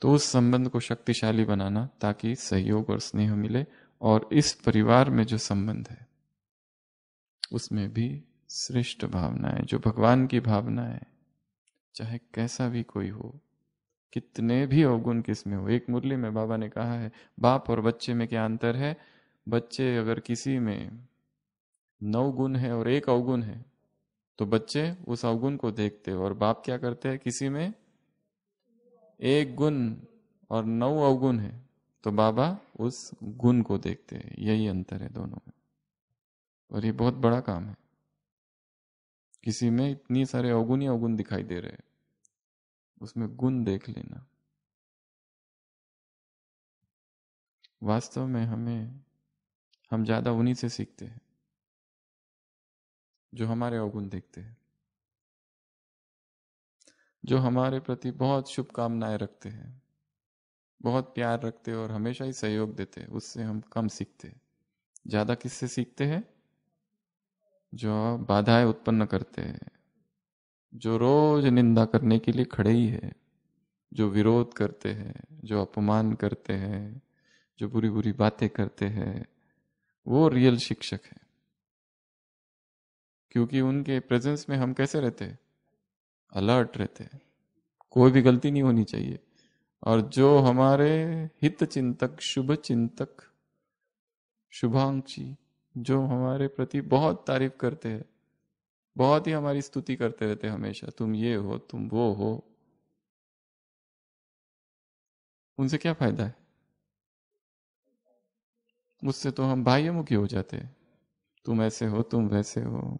तो उस संबंध को शक्तिशाली बनाना ताकि सहयोग और स्नेह मिले, और इस परिवार में जो संबंध है उसमें भी श्रेष्ठ भावना है, जो भगवान की भावना है, चाहे कैसा भी कोई हो, कितने भी अवगुण किसमें हो। एक मुरली में बाबा ने कहा है, बाप और बच्चे में क्या अंतर है? बच्चे अगर किसी में 9 गुण है और 1 अवगुण है तो बच्चे उस अवगुण को देखते हैं, और बाप क्या करते हैं, किसी में 1 गुण और 9 अवगुण है तो बाबा उस गुण को देखते हैं। यही अंतर है दोनों में, और ये बहुत बड़ा काम है। किसी में इतनी सारे अवगुण ही अवगुण दिखाई दे रहे हैं, उसमें गुण देख लेना। वास्तव में हम ज्यादा उन्हीं से सीखते हैं जो हमारे अवगुण देखते हैं, जो हमारे प्रति बहुत शुभकामनाएं रखते हैं, बहुत प्यार रखते हैं और हमेशा ही सहयोग देते हैं। उससे हम कम सीखते हैं। ज्यादा किससे सीखते हैं? जो बाधाएं उत्पन्न करते हैं, जो रोज निंदा करने के लिए खड़े ही है, जो विरोध करते हैं, जो अपमान करते हैं, जो बुरी बुरी बातें करते हैं, वो रियल शिक्षक है। क्योंकि उनके प्रेजेंस में हम कैसे रहते हैं? अलर्ट रहते हैं, कोई भी गलती नहीं होनी चाहिए। और जो हमारे हित चिंतक, शुभ चिंतक, शुभांशी, जो हमारे प्रति बहुत तारीफ करते हैं, बहुत ही हमारी स्तुति करते रहते हैं हमेशा, तुम ये हो, तुम वो हो, उनसे क्या फायदा है? उससे तो हम बाह्यमुखी हो जाते हैं। तुम ऐसे हो, तुम वैसे हो।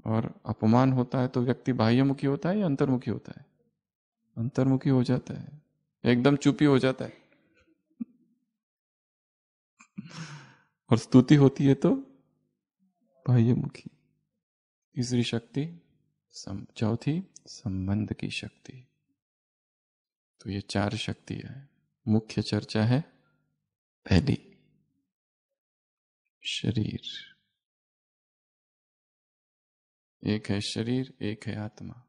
और अपमान होता है तो व्यक्ति बाह्यमुखी होता है या अंतर्मुखी होता है? अंतर्मुखी हो जाता है, एकदम चुपी हो जाता है। और स्तुति होती है तो बाह्यमुखी। तीसरी शक्ति चौथी संबंध की शक्ति। तो ये 4 शक्ति है। मुख्य चर्चा है पहली, शरीर। एक है शरीर, एक है आत्मा।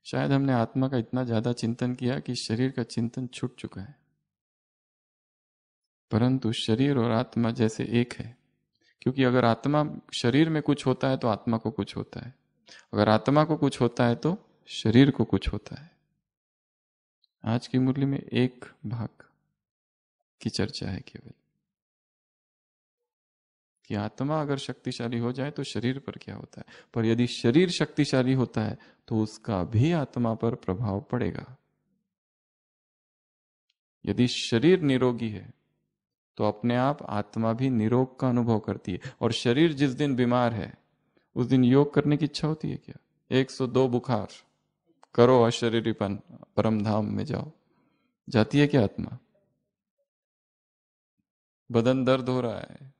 शायद हमने आत्मा का इतना ज्यादा चिंतन किया कि शरीर का चिंतन छूट चुका है। परंतु शरीर और आत्मा जैसे एक है। क्योंकि अगर आत्मा, शरीर में कुछ होता है तो आत्मा को कुछ होता है, अगर आत्मा को कुछ होता है तो शरीर को कुछ होता है। आज की मुरली में एक भाग की चर्चा है केवल कि आत्मा अगर शक्तिशाली हो जाए तो शरीर पर क्या होता है। पर यदि शरीर शक्तिशाली होता है तो उसका भी आत्मा पर प्रभाव पड़ेगा। यदि शरीर निरोगी है तो अपने आप आत्मा भी निरोग का अनुभव करती है। और शरीर जिस दिन बीमार है उस दिन योग करने की इच्छा होती है क्या? 102 बुखार, करो अशरीरीपन, परम धाम में जाओ, जाती है क्या आत्मा? बदन दर्द हो रहा है,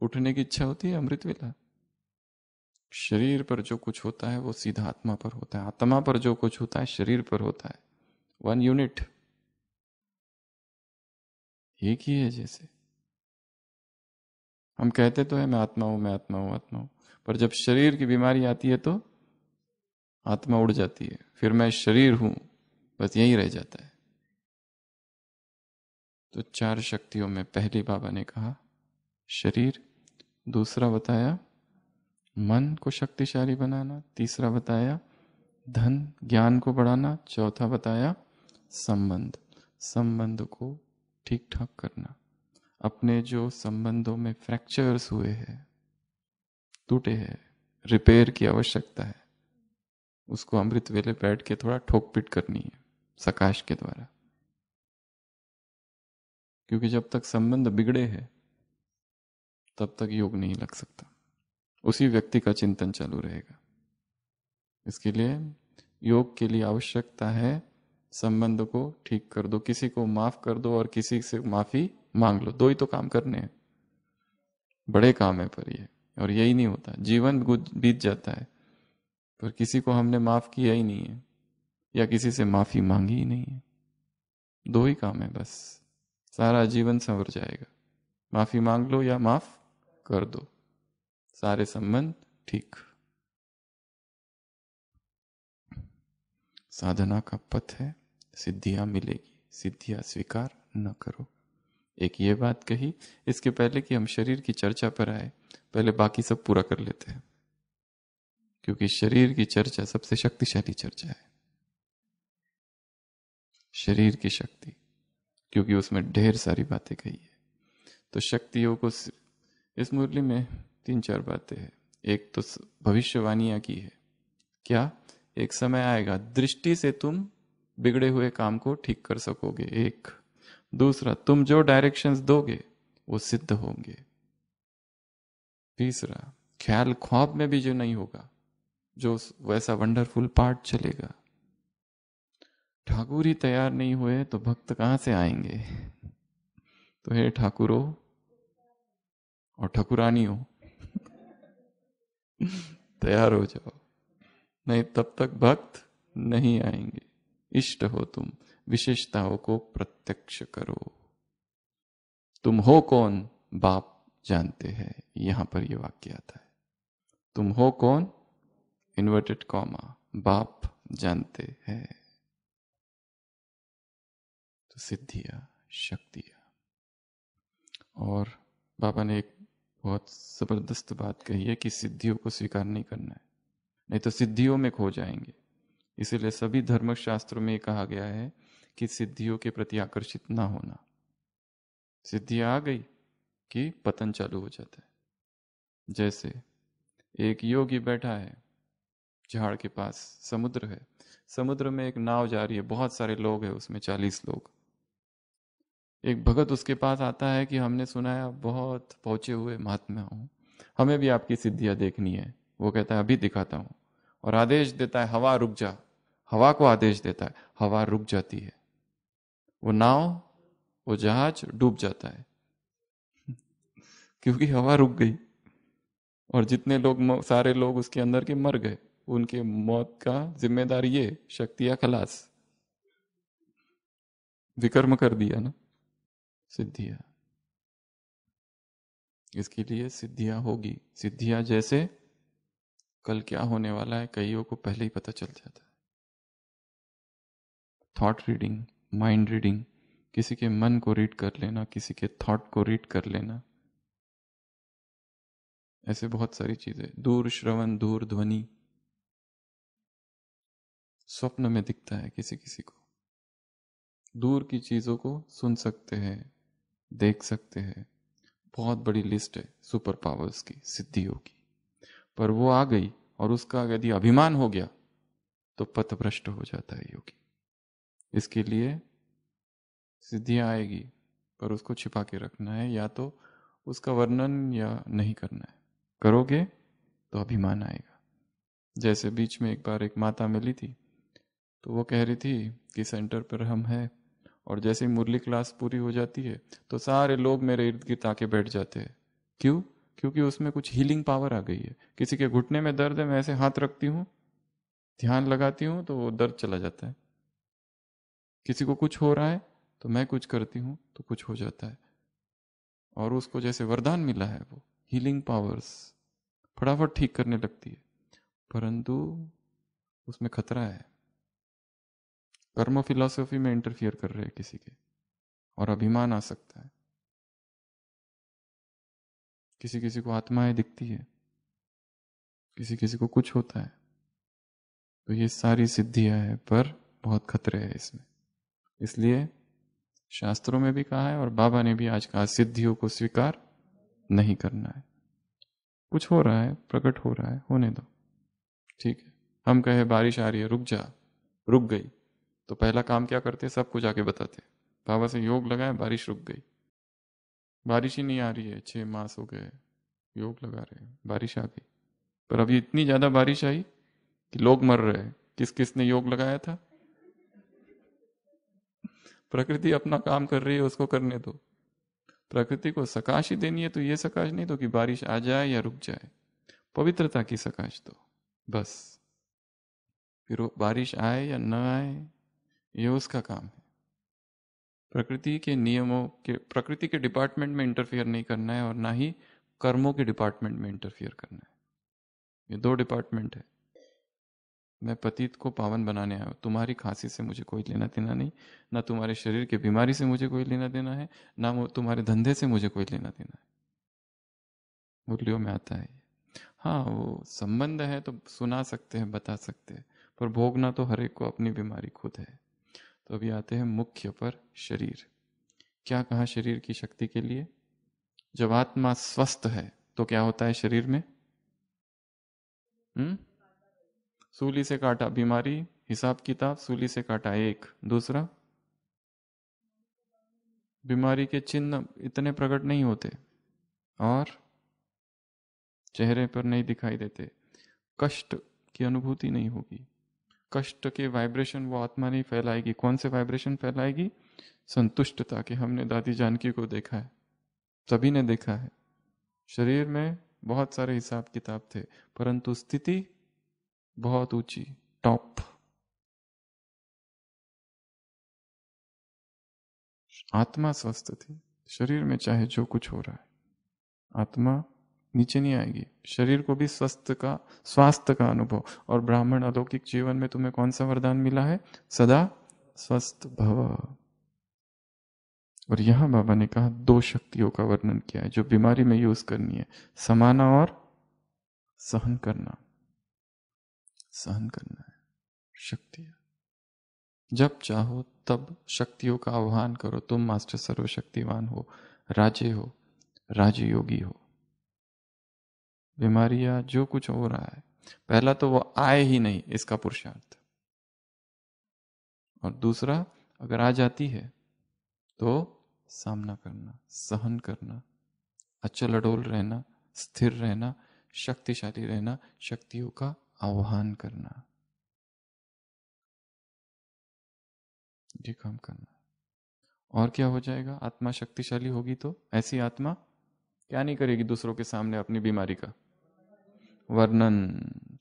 उठने की इच्छा होती है अमृत वेला? शरीर पर जो कुछ होता है वो सीधा आत्मा पर होता है, आत्मा पर जो कुछ होता है शरीर पर होता है। 1 यूनिट, एक ही है। जैसे हम कहते तो है मैं आत्मा हूं, मैं आत्मा हूं, आत्मा हूं, पर जब शरीर की बीमारी आती है तो आत्मा उड़ जाती है, फिर मैं शरीर हूं, बस यही रह जाता है। तो 4 शक्तियों में पहली बाबा ने कहा शरीर, दूसरा बताया मन को शक्तिशाली बनाना, तीसरा बताया धन ज्ञान को बढ़ाना, चौथा बताया संबंध, संबंध को ठीक ठाक करना। अपने जो संबंधों में फ्रैक्चर्स हुए हैं, टूटे हैं, रिपेयर की आवश्यकता है, उसको अमृत वेले बैठ के थोड़ा ठोक पिट करनी है सकाश के द्वारा। क्योंकि जब तक संबंध बिगड़े हैं तब तक योग नहीं लग सकता, उसी व्यक्ति का चिंतन चालू रहेगा। इसके लिए योग के लिए आवश्यकता है संबंध को ठीक कर दो, किसी को माफ कर दो और किसी से माफी मांग लो। 2 ही तो काम करने हैं, बड़े काम है पर ये, और यही नहीं होता। जीवन बीत जाता है पर किसी को हमने माफ किया ही नहीं है या किसी से माफी मांगी ही नहीं है। 2 ही काम है बस, सारा जीवन संवर जाएगा। माफी मांग लो या माफ कर दो, सारे संबंध ठीक। साधना का पथ है, सिद्धियां मिलेगी, सिद्धियां स्वीकार न करो। एक ये बात कही। इसके पहले कि हम शरीर की चर्चा पर आए, पहले बाकी सब पूरा कर लेते हैं, क्योंकि शरीर की चर्चा सबसे शक्तिशाली चर्चा है। शरीर की शक्ति, क्योंकि उसमें ढेर सारी बातें कही है। तो शक्तियों को इस मुरली में 3-4 बातें हैं। एक तो भविष्यवाणियां की है, क्या एक समय आएगा दृष्टि से तुम बिगड़े हुए काम को ठीक कर सकोगे, एक। दूसरा, तुम जो डायरेक्शंस दोगे वो सिद्ध होंगे। तीसरा, ख्याल ख्वाब में भी जो नहीं होगा जो वैसा वंडरफुल पाठ चलेगा। ठाकुर ही तैयार नहीं हुए तो भक्त कहां से आएंगे? तो हे ठाकुरो और ठाकुरानियों, तैयार हो जाओ, नहीं तब तक भक्त नहीं आएंगे। इष्ट हो तुम, विशेषताओं को प्रत्यक्ष करो। तुम हो कौन, बाप जानते हैं। यहां पर यह वाक्य आता है, तुम हो कौन, इन्वर्टेड कॉमा, बाप जानते हैं। तो सिद्धियां, शक्तियां। और बाबा ने एक बहुत जबरदस्त बात कही है कि सिद्धियों को स्वीकार नहीं करना है, नहीं तो सिद्धियों में खो जाएंगे। इसीलिए सभी धर्मशास्त्रों में कहा गया है कि सिद्धियों के प्रति आकर्षित ना होना। सिद्धियां आ गई कि पतन चालू हो जाता है। जैसे एक योगी बैठा है झाड़ के पास, समुद्र है, समुद्र में एक नाव जा रही है, बहुत सारे लोग हैं उसमें, 40 लोग। एक भगत उसके पास आता है कि हमने सुना है आप बहुत पहुंचे हुए महात्मा हो, हमें भी आपकी सिद्धियां देखनी है। वो कहता है अभी दिखाता हूं, और आदेश देता है हवा रुक जा। हवा को आदेश देता है, हवा रुक जाती है, वो नाव, वो जहाज डूब जाता है क्योंकि हवा रुक गई। और जितने लोग, सारे लोग उसके अंदर के मर गए, उनके मौत का जिम्मेदार ये शक्तियां खलास, विकर्म कर दिया ना सिद्धियां। इसके लिए सिद्धियां होगी। सिद्धियां जैसे कल क्या होने वाला है कईयों को पहले ही पता चल जाता है। थॉट रीडिंग, माइंड रीडिंग, किसी के मन को रीड कर लेना, किसी के थॉट को रीड कर लेना, ऐसे बहुत सारी चीजें। दूर श्रवण, दूर ध्वनि, स्वप्न में दिखता है किसी किसी को, दूर की चीजों को सुन सकते हैं, देख सकते हैं। बहुत बड़ी लिस्ट है सुपर पावर्स की, सिद्धियों की। पर वो आ गई और उसका यदि अभिमान हो गया तो पथभ्रष्ट हो जाता है योगी। इसके लिए सिद्धियां आएगी पर उसको छिपा के रखना है, या तो उसका वर्णन या नहीं करना है। करोगे तो अभिमान आएगा। जैसे बीच में एक बार एक माता मिली थी, तो वो कह रही थी कि सेंटर पर हम हैं, और जैसे ही मुरली क्लास पूरी हो जाती है तो सारे लोग मेरे इर्द गिर्द आके बैठ जाते हैं। क्यों? क्योंकि उसमें कुछ हीलिंग पावर आ गई है। किसी के घुटने में दर्द है, मैं ऐसे हाथ रखती हूँ, ध्यान लगाती हूँ तो वो दर्द चला जाता है। किसी को कुछ हो रहा है तो मैं कुछ करती हूँ तो कुछ हो जाता है। और उसको जैसे वरदान मिला है, वो हीलिंग पावर्स फटाफट ठीक करने लगती है। परंतु उसमें खतरा है, कर्म फिलॉसफी में इंटरफियर कर रहे हैं किसी के, और अभिमान आ सकता है। किसी किसी को आत्माएं दिखती है, किसी किसी को कुछ होता है। तो ये सारी सिद्धियां हैं, पर बहुत खतरे हैं इसमें। इसलिए शास्त्रों में भी कहा है और बाबा ने भी आज कहा, सिद्धियों को स्वीकार नहीं करना है। कुछ हो रहा है, प्रकट हो रहा है, होने दो, ठीक है। हम कहे बारिश आ रही है, रुक जा, रुक गई, तो पहला काम क्या करते? सबको जाके बताते, बाबा से योग लगाया, बारिश रुक गई। बारिश ही नहीं आ रही है, 6 मास हो गए योग लगा रहे हैं, बारिश आ गई। पर अभी इतनी ज्यादा बारिश आई कि लोग मर रहे हैं। किस किस ने योग लगाया था? प्रकृति अपना काम कर रही है, उसको करने दो। प्रकृति को सकाश ही देनी है तो ये सकाश नहीं दो कि बारिश आ जाए या रुक जाए, पवित्रता की सकाश दो बस। फिर वो बारिश आए या न आए ये उसका काम है। प्रकृति के नियमों के, प्रकृति के डिपार्टमेंट में इंटरफियर नहीं करना है, और ना ही कर्मों के डिपार्टमेंट में इंटरफियर करना है। ये 2 डिपार्टमेंट है। मैं पतित को पावन बनाने आया हूं। तुम्हारी खांसी से मुझे कोई लेना देना नहीं, ना तुम्हारे शरीर की बीमारी से मुझे कोई लेना देना है, ना तुम्हारे धंधे से मुझे कोई लेना देना है। मुरलियों में आता है। हाँ, वो संबंध है तो सुना सकते हैं, बता सकते हैं, पर भोगना तो हर एक को अपनी बीमारी खुद है। तो अभी आते हैं मुख्य पर, शरीर। क्या कहा शरीर की शक्ति के लिए? जब आत्मा स्वस्थ है तो क्या होता है शरीर में? सूली से काटा, बीमारी, हिसाब किताब, सूली से काटा एक। दूसरा, बीमारी के चिन्ह इतने प्रकट नहीं होते और चेहरे पर नहीं दिखाई देते। कष्ट की अनुभूति नहीं होगी। कष्ट के वाइब्रेशन वो आत्मा नहीं फैलाएगी। कौन से वाइब्रेशन फैलाएगी? संतुष्टता की। हमने दादी जानकी को देखा है, सभी ने देखा है। शरीर में बहुत सारे हिसाब किताब थे, परंतु स्थिति बहुत ऊंची, टॉप। आत्मा स्वस्थ थी। शरीर में चाहे जो कुछ हो रहा है, आत्मा नीचे नहीं आएगी। शरीर को भी स्वास्थ्य का अनुभव। और ब्राह्मण अलौकिक जीवन में तुम्हें कौन सा वरदान मिला है? सदा स्वस्थ भव। और यहां बाबा ने कहा 2 शक्तियों का वर्णन किया है जो बीमारी में यूज करनी है, समाना और सहन करना। सहन करना है शक्ति। जब चाहो तब शक्तियों का आह्वान करो। तुम मास्टर सर्वशक्तिवान हो, राजे हो, राजयोगी हो। बीमारियां जो कुछ हो रहा है, पहला तो वो आए ही नहीं, इसका पुरुषार्थ। और दूसरा, अगर आ जाती है तो सामना करना, सहन करना, अचल अडोल रहना, स्थिर रहना, शक्तिशाली रहना, शक्तियों का आह्वान करना, ये काम करना। और क्या हो जाएगा? आत्मा शक्तिशाली होगी तो ऐसी आत्मा क्या नहीं करेगी दूसरों के सामने अपनी बीमारी का वर्णन।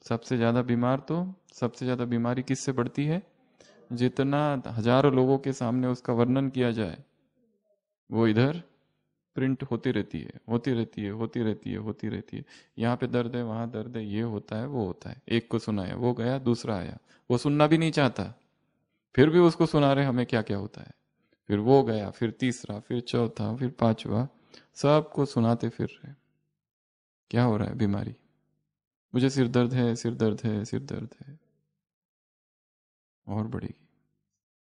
सबसे ज्यादा बीमारी किससे बढ़ती है? जितना हजारों लोगों के सामने उसका वर्णन किया जाए, वो इधर प्रिंट होती रहती है। यहाँ पे दर्द है, वहां दर्द है, ये होता है, वो होता है। एक को सुनाया, वो गया, दूसरा आया, वो सुनना भी नहीं चाहता, फिर भी उसको सुना रहे हमें क्या क्या होता है। फिर वो गया, फिर तीसरा, फिर चौथा, फिर 5वां, सबको सुनाते फिर रहे क्या हो रहा है। बीमारी, मुझे सिर दर्द है, सिर दर्द है, सिर दर्द है, और बढ़ेगी।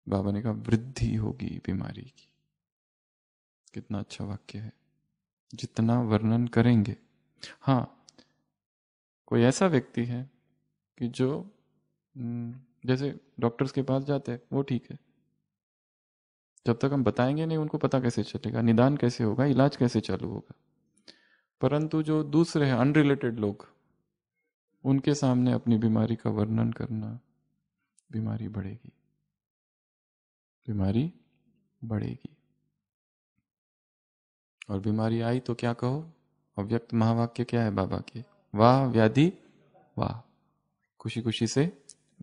बाबा ने कहा वृद्धि होगी बीमारी की। कितना अच्छा वाक्य है। जितना वर्णन करेंगे। हाँ, कोई ऐसा व्यक्ति है कि जो जैसे डॉक्टर्स के पास जाते हैं, वो ठीक है, जब तक हम बताएंगे नहीं उनको पता कैसे चलेगा, निदान कैसे होगा, इलाज कैसे चालू होगा। परंतु जो दूसरे हैं, अनरिलेटेड लोग, उनके सामने अपनी बीमारी का वर्णन करना, बीमारी बढ़ेगी, बीमारी बढ़ेगी। और बीमारी आई तो क्या कहो? अव्यक्त महावाक्य क्या है बाबा के? वाह व्याधि वाह, खुशी खुशी से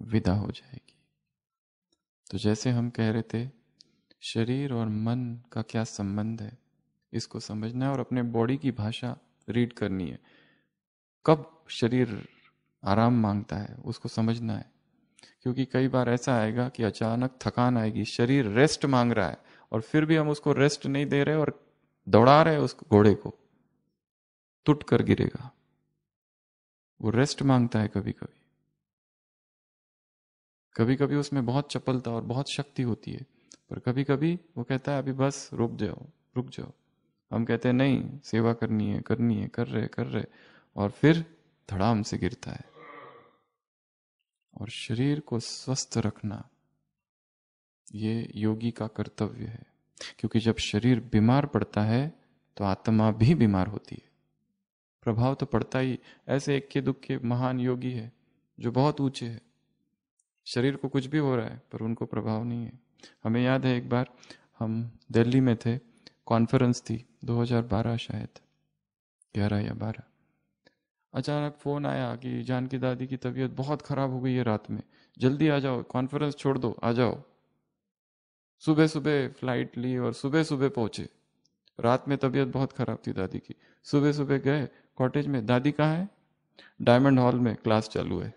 विदा हो जाएगी। तो जैसे हम कह रहे थे, शरीर और मन का क्या संबंध है, इसको समझना है और अपने बॉडी की भाषा रीड करनी है। कब शरीर आराम मांगता है उसको समझना है, क्योंकि कई बार ऐसा आएगा कि अचानक थकान आएगी, शरीर रेस्ट मांग रहा है और फिर भी हम उसको रेस्ट नहीं दे रहे और दौड़ा रहे उस घोड़े को, टूट कर गिरेगा। वो रेस्ट मांगता है कभी कभी। कभी कभी उसमें बहुत चपलता और बहुत शक्ति होती है, पर कभी कभी वो कहता है अभी बस रुक जाओ, रुक जाओ। हम कहते हैं नहीं, सेवा करनी है, कर रहे, और फिर धड़ाम से गिरता है। और शरीर को स्वस्थ रखना ये योगी का कर्तव्य है, क्योंकि जब शरीर बीमार पड़ता है तो आत्मा भी बीमार होती है। प्रभाव तो पड़ता ही। ऐसे इक्के दुक्के महान योगी है जो बहुत ऊंचे है, शरीर को कुछ भी हो रहा है पर उनको प्रभाव नहीं है। हमें याद है एक बार हम दिल्ली में थे, कॉन्फ्रेंस थी 2012 शायद, 11 या 12। अचानक फोन आया कि जानकी दादी की तबीयत बहुत खराब हो गई है रात में, जल्दी आ जाओ, कॉन्फ्रेंस छोड़ दो, आ जाओ। सुबह सुबह फ्लाइट ली और सुबह सुबह पहुंचे। रात में तबीयत बहुत खराब थी दादी की। सुबह सुबह गए कॉटेज में, दादी कहाँ है? डायमंड हॉल में क्लास चालू है।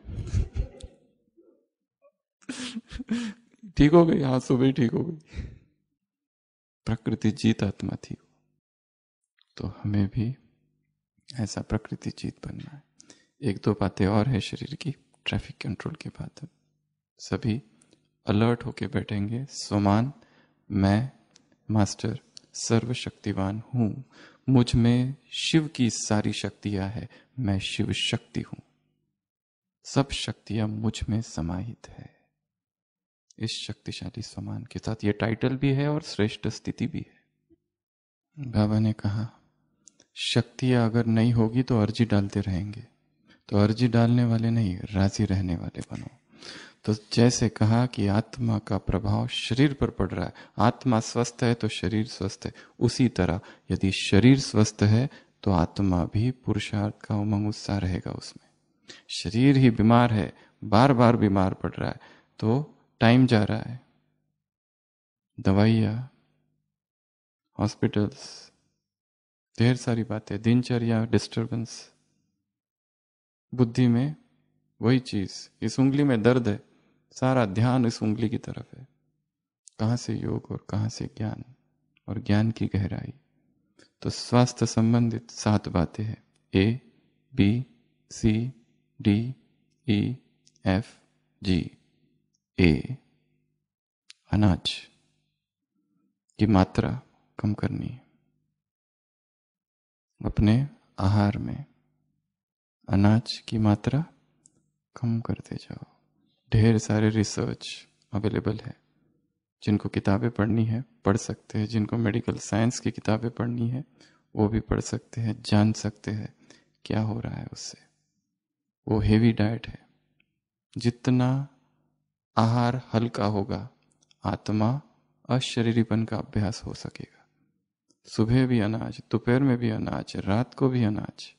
ठीक हो गई? हाँ, सुबह ही ठीक हो गई। प्रकृति जीत आत्मा थी। तो हमें भी ऐसा प्रकृति जीत बनना है। 1-2 बातें और है शरीर की, ट्रैफिक कंट्रोल के बाद सभी अलर्ट होके बैठेंगे। स्वमान, मैं मास्टर सर्वशक्तिवान हूं, मुझ में शिव की सारी शक्तियां है, मैं शिव शक्ति हूं, सब शक्तियां मुझ में समाहित है। इस शक्तिशाली स्वमान के साथ ये टाइटल भी है और श्रेष्ठ स्थिति भी है। बाबा ने कहा शक्तियां अगर नहीं होगी तो अर्जी डालते रहेंगे, तो अर्जी डालने वाले नहीं, राजी रहने वाले बनो। तो जैसे कहा कि आत्मा का प्रभाव शरीर पर पड़ रहा है, आत्मा स्वस्थ है तो शरीर स्वस्थ है, उसी तरह यदि शरीर स्वस्थ है तो आत्मा भी पुरुषार्थ का उमंग उत्साह रहेगा उसमें। शरीर ही बीमार है, बार बार बीमार पड़ रहा है, तो टाइम जा रहा है, दवाइयाँ, हॉस्पिटल्स, ढेर सारी बातें, दिनचर्या डिस्टरबेंस, बुद्धि में वही चीज, इस उंगली में दर्द है, सारा ध्यान इस उंगली की तरफ है। कहां से योग और कहां से ज्ञान और ज्ञान की गहराई। तो स्वास्थ्य संबंधित 7 बातें हैं, A, B, C, D, E, F, G। A, अनाज की मात्रा कम करनी है। अपने आहार में अनाज की मात्रा कम करते जाओ। ढेर सारे रिसर्च अवेलेबल है, जिनको किताबें पढ़नी है पढ़ सकते हैं, जिनको मेडिकल साइंस की किताबें पढ़नी है वो भी पढ़ सकते हैं, जान सकते हैं क्या हो रहा है उससे। वो हेवी डाइट है। जितना आहार हल्का होगा, आत्मा अशरीरीपन का अभ्यास हो सकेगा। सुबह भी अनाज, दोपहर में भी अनाज, रात को भी अनाज।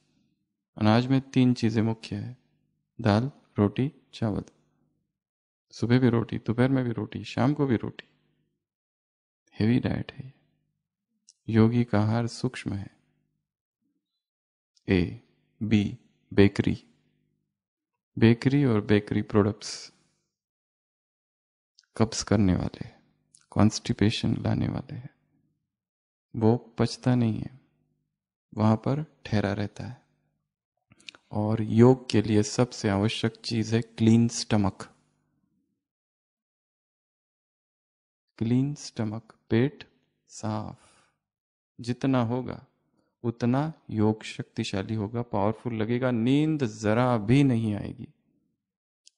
अनाज में 3 चीजें मुख्य है, दाल, रोटी, चावल। सुबह भी रोटी, दोपहर में भी रोटी, शाम को भी रोटी। हेवी डाइट है। योगी का आहार सूक्ष्म है। A, B, bakery. बेकरी और बेकरी प्रोडक्ट्स कब्ज करने वाले, कॉन्स्टिपेशन लाने वाले हैं। वो पचता नहीं है, वहां पर ठहरा रहता है। और योग के लिए सबसे आवश्यक चीज है क्लीन स्टमक। क्लीन स्टमक, पेट साफ जितना होगा उतना योग शक्तिशाली होगा, पावरफुल लगेगा, नींद जरा भी नहीं आएगी।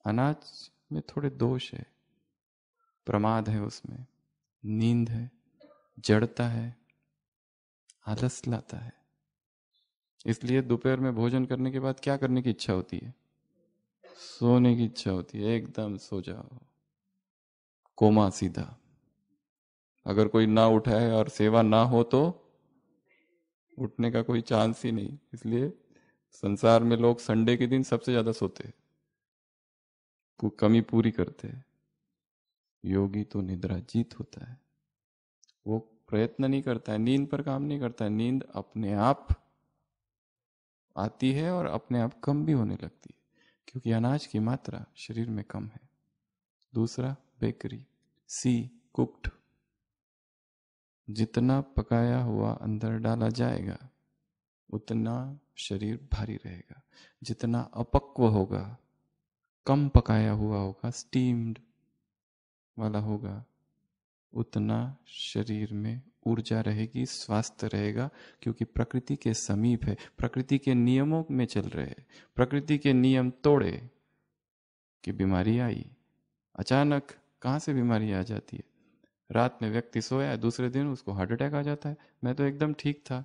अनाज में थोड़े दोष है, प्रमाद है उसमें, नींद है, जड़ता है, आलस लाता है। इसलिए दोपहर में भोजन करने के बाद क्या करने की इच्छा होती है? सोने की इच्छा होती है, एकदम सो जाओ, कोमा सीधा। अगर कोई ना उठाए और सेवा ना हो तो उठने का कोई चांस ही नहीं। इसलिए संसार में लोग संडे के दिन सबसे ज्यादा सोते हैं, कमी पूरी करते हैं। योगी तो निद्रा जीत होता है, वो प्रयत्न नहीं करता है, नींद पर काम नहीं करता है, नींद अपने आप आती है और अपने आप कम भी होने लगती है, क्योंकि अनाज की मात्रा शरीर में कम है। दूसरा बेकरी, सी कुक्ड, जितना पकाया हुआ अंदर डाला जाएगा उतना शरीर भारी रहेगा। जितना अपक्व होगा, कम पकाया हुआ होगा, स्टीम्ड वाला होगा, उतना शरीर में ऊर्जा रहेगी, स्वास्थ्य रहेगा, क्योंकि प्रकृति के समीप है, प्रकृति के नियमों में चल रहे हैं। प्रकृति के नियम तोड़े कि बीमारी आई। अचानक कहाँ से बीमारी आ जाती है? रात में व्यक्ति सोया है, दूसरे दिन उसको हार्ट अटैक आ जाता है। मैं तो एकदम ठीक था,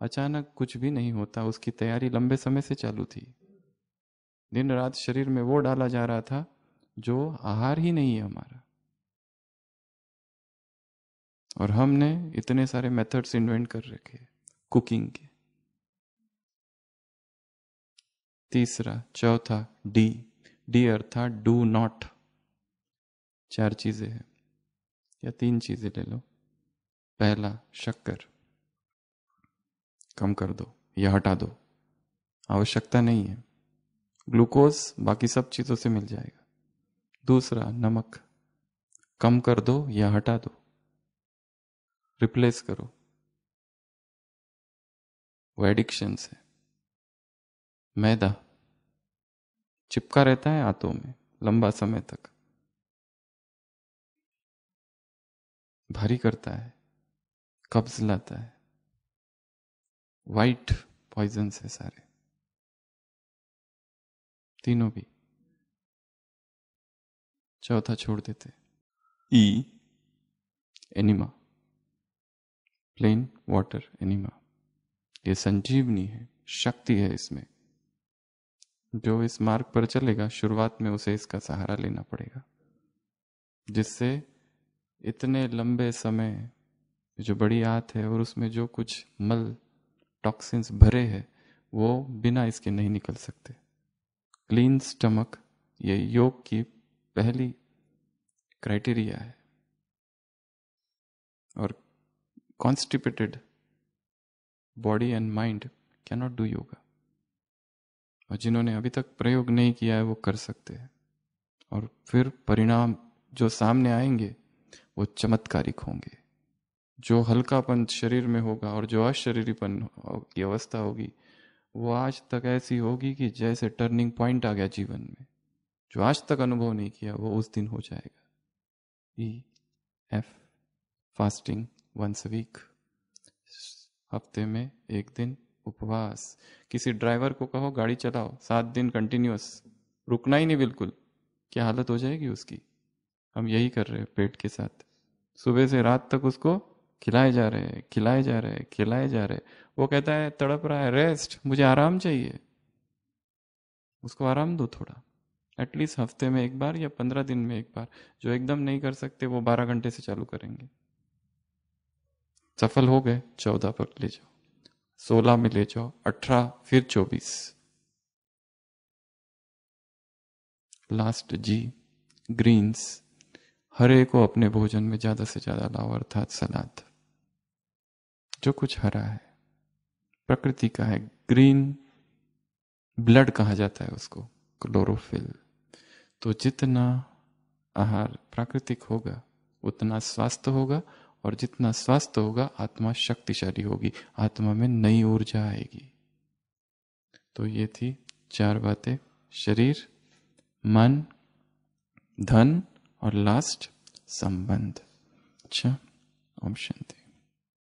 अचानक कुछ भी नहीं होता, उसकी तैयारी लंबे समय से चालू थी। दिन रात शरीर में वो डाला जा रहा था जो आहार ही नहीं है हमारा। और हमने इतने सारे मेथड्स इन्वेंट कर रखे कुकिंग के। तीसरा, चौथा, डी अर्थात डू नॉट। 4 चीजें हैं या 3 चीजें ले लो। पहला, शक्कर कम कर दो या हटा दो, आवश्यकता नहीं है। ग्लूकोज बाकी सब चीजों से मिल जाएगा। दूसरा, नमक कम कर दो या हटा दो, रिप्लेस करो, वो एडिक्शन है। मैदा चिपका रहता है आंतों में लंबा समय तक, भारी करता है, कब्ज लाता है, वाइट पॉइजन है सारे, तीनों भी। चौथा छोड़ देते, ई, एनिमा, प्लेन वाटर एनिमा। ये संजीवनी है, शक्ति है इसमें। जो इस मार्ग पर चलेगा शुरुआत में उसे इसका सहारा लेना पड़ेगा, जिससे इतने लंबे समय जो बड़ी आंत है और उसमें जो कुछ मल टॉक्सिन्स भरे हैं वो बिना इसके नहीं निकल सकते। क्लीन स्टमक ये योग की पहली क्राइटेरिया है। और constipated body and mind can not do yoga. और जिन्होंने अभी तक प्रयोग नहीं किया है वो कर सकते हैं, और फिर परिणाम जो सामने आएंगे वो चमत्कारिक होंगे। जो हल्कापन शरीर में होगा और जो अशरीरीपन की अवस्था होगी वो आज तक ऐसी होगी कि जैसे टर्निंग पॉइंट आ गया जीवन में। जो आज तक अनुभव नहीं किया वो उस दिन हो जाएगा। EF fasting once a week, हफ्ते में एक दिन उपवास। किसी ड्राइवर को कहो गाड़ी चलाओ 7 दिन कंटिन्यूअस, रुकना ही नहीं बिल्कुल, क्या हालत हो जाएगी उसकी। हम यही कर रहे हैं पेट के साथ, सुबह से रात तक उसको खिलाए जा रहे हैं, खिलाए जा रहे हैं, खिलाए जा रहे हैं। वो कहता है, तड़प रहा है, रेस्ट, मुझे आराम चाहिए। उसको आराम दो थोड़ा, एटलीस्ट हफ्ते में एक बार या 15 दिन में एक बार। जो एकदम नहीं कर सकते वो 12 घंटे से चालू करेंगे। सफल हो गए 14 पर ले जाओ, 16 में ले जाओ, 18, फिर 24। Last G, Green's. हरे को अपने भोजन में ज्यादा से ज्यादा लाओ, अर्थात सलाद। जो कुछ हरा है प्रकृति का है, ग्रीन ब्लड कहा जाता है उसको, क्लोरोफिल। तो जितना आहार प्राकृतिक होगा उतना स्वास्थ्य होगा, और जितना स्वास्थ्य होगा आत्मा शक्तिशाली होगी, आत्मा में नई ऊर्जा आएगी। तो ये थी 4 बातें, शरीर, मन, धन और लास्ट संबंध। अच्छा, ओम शांति।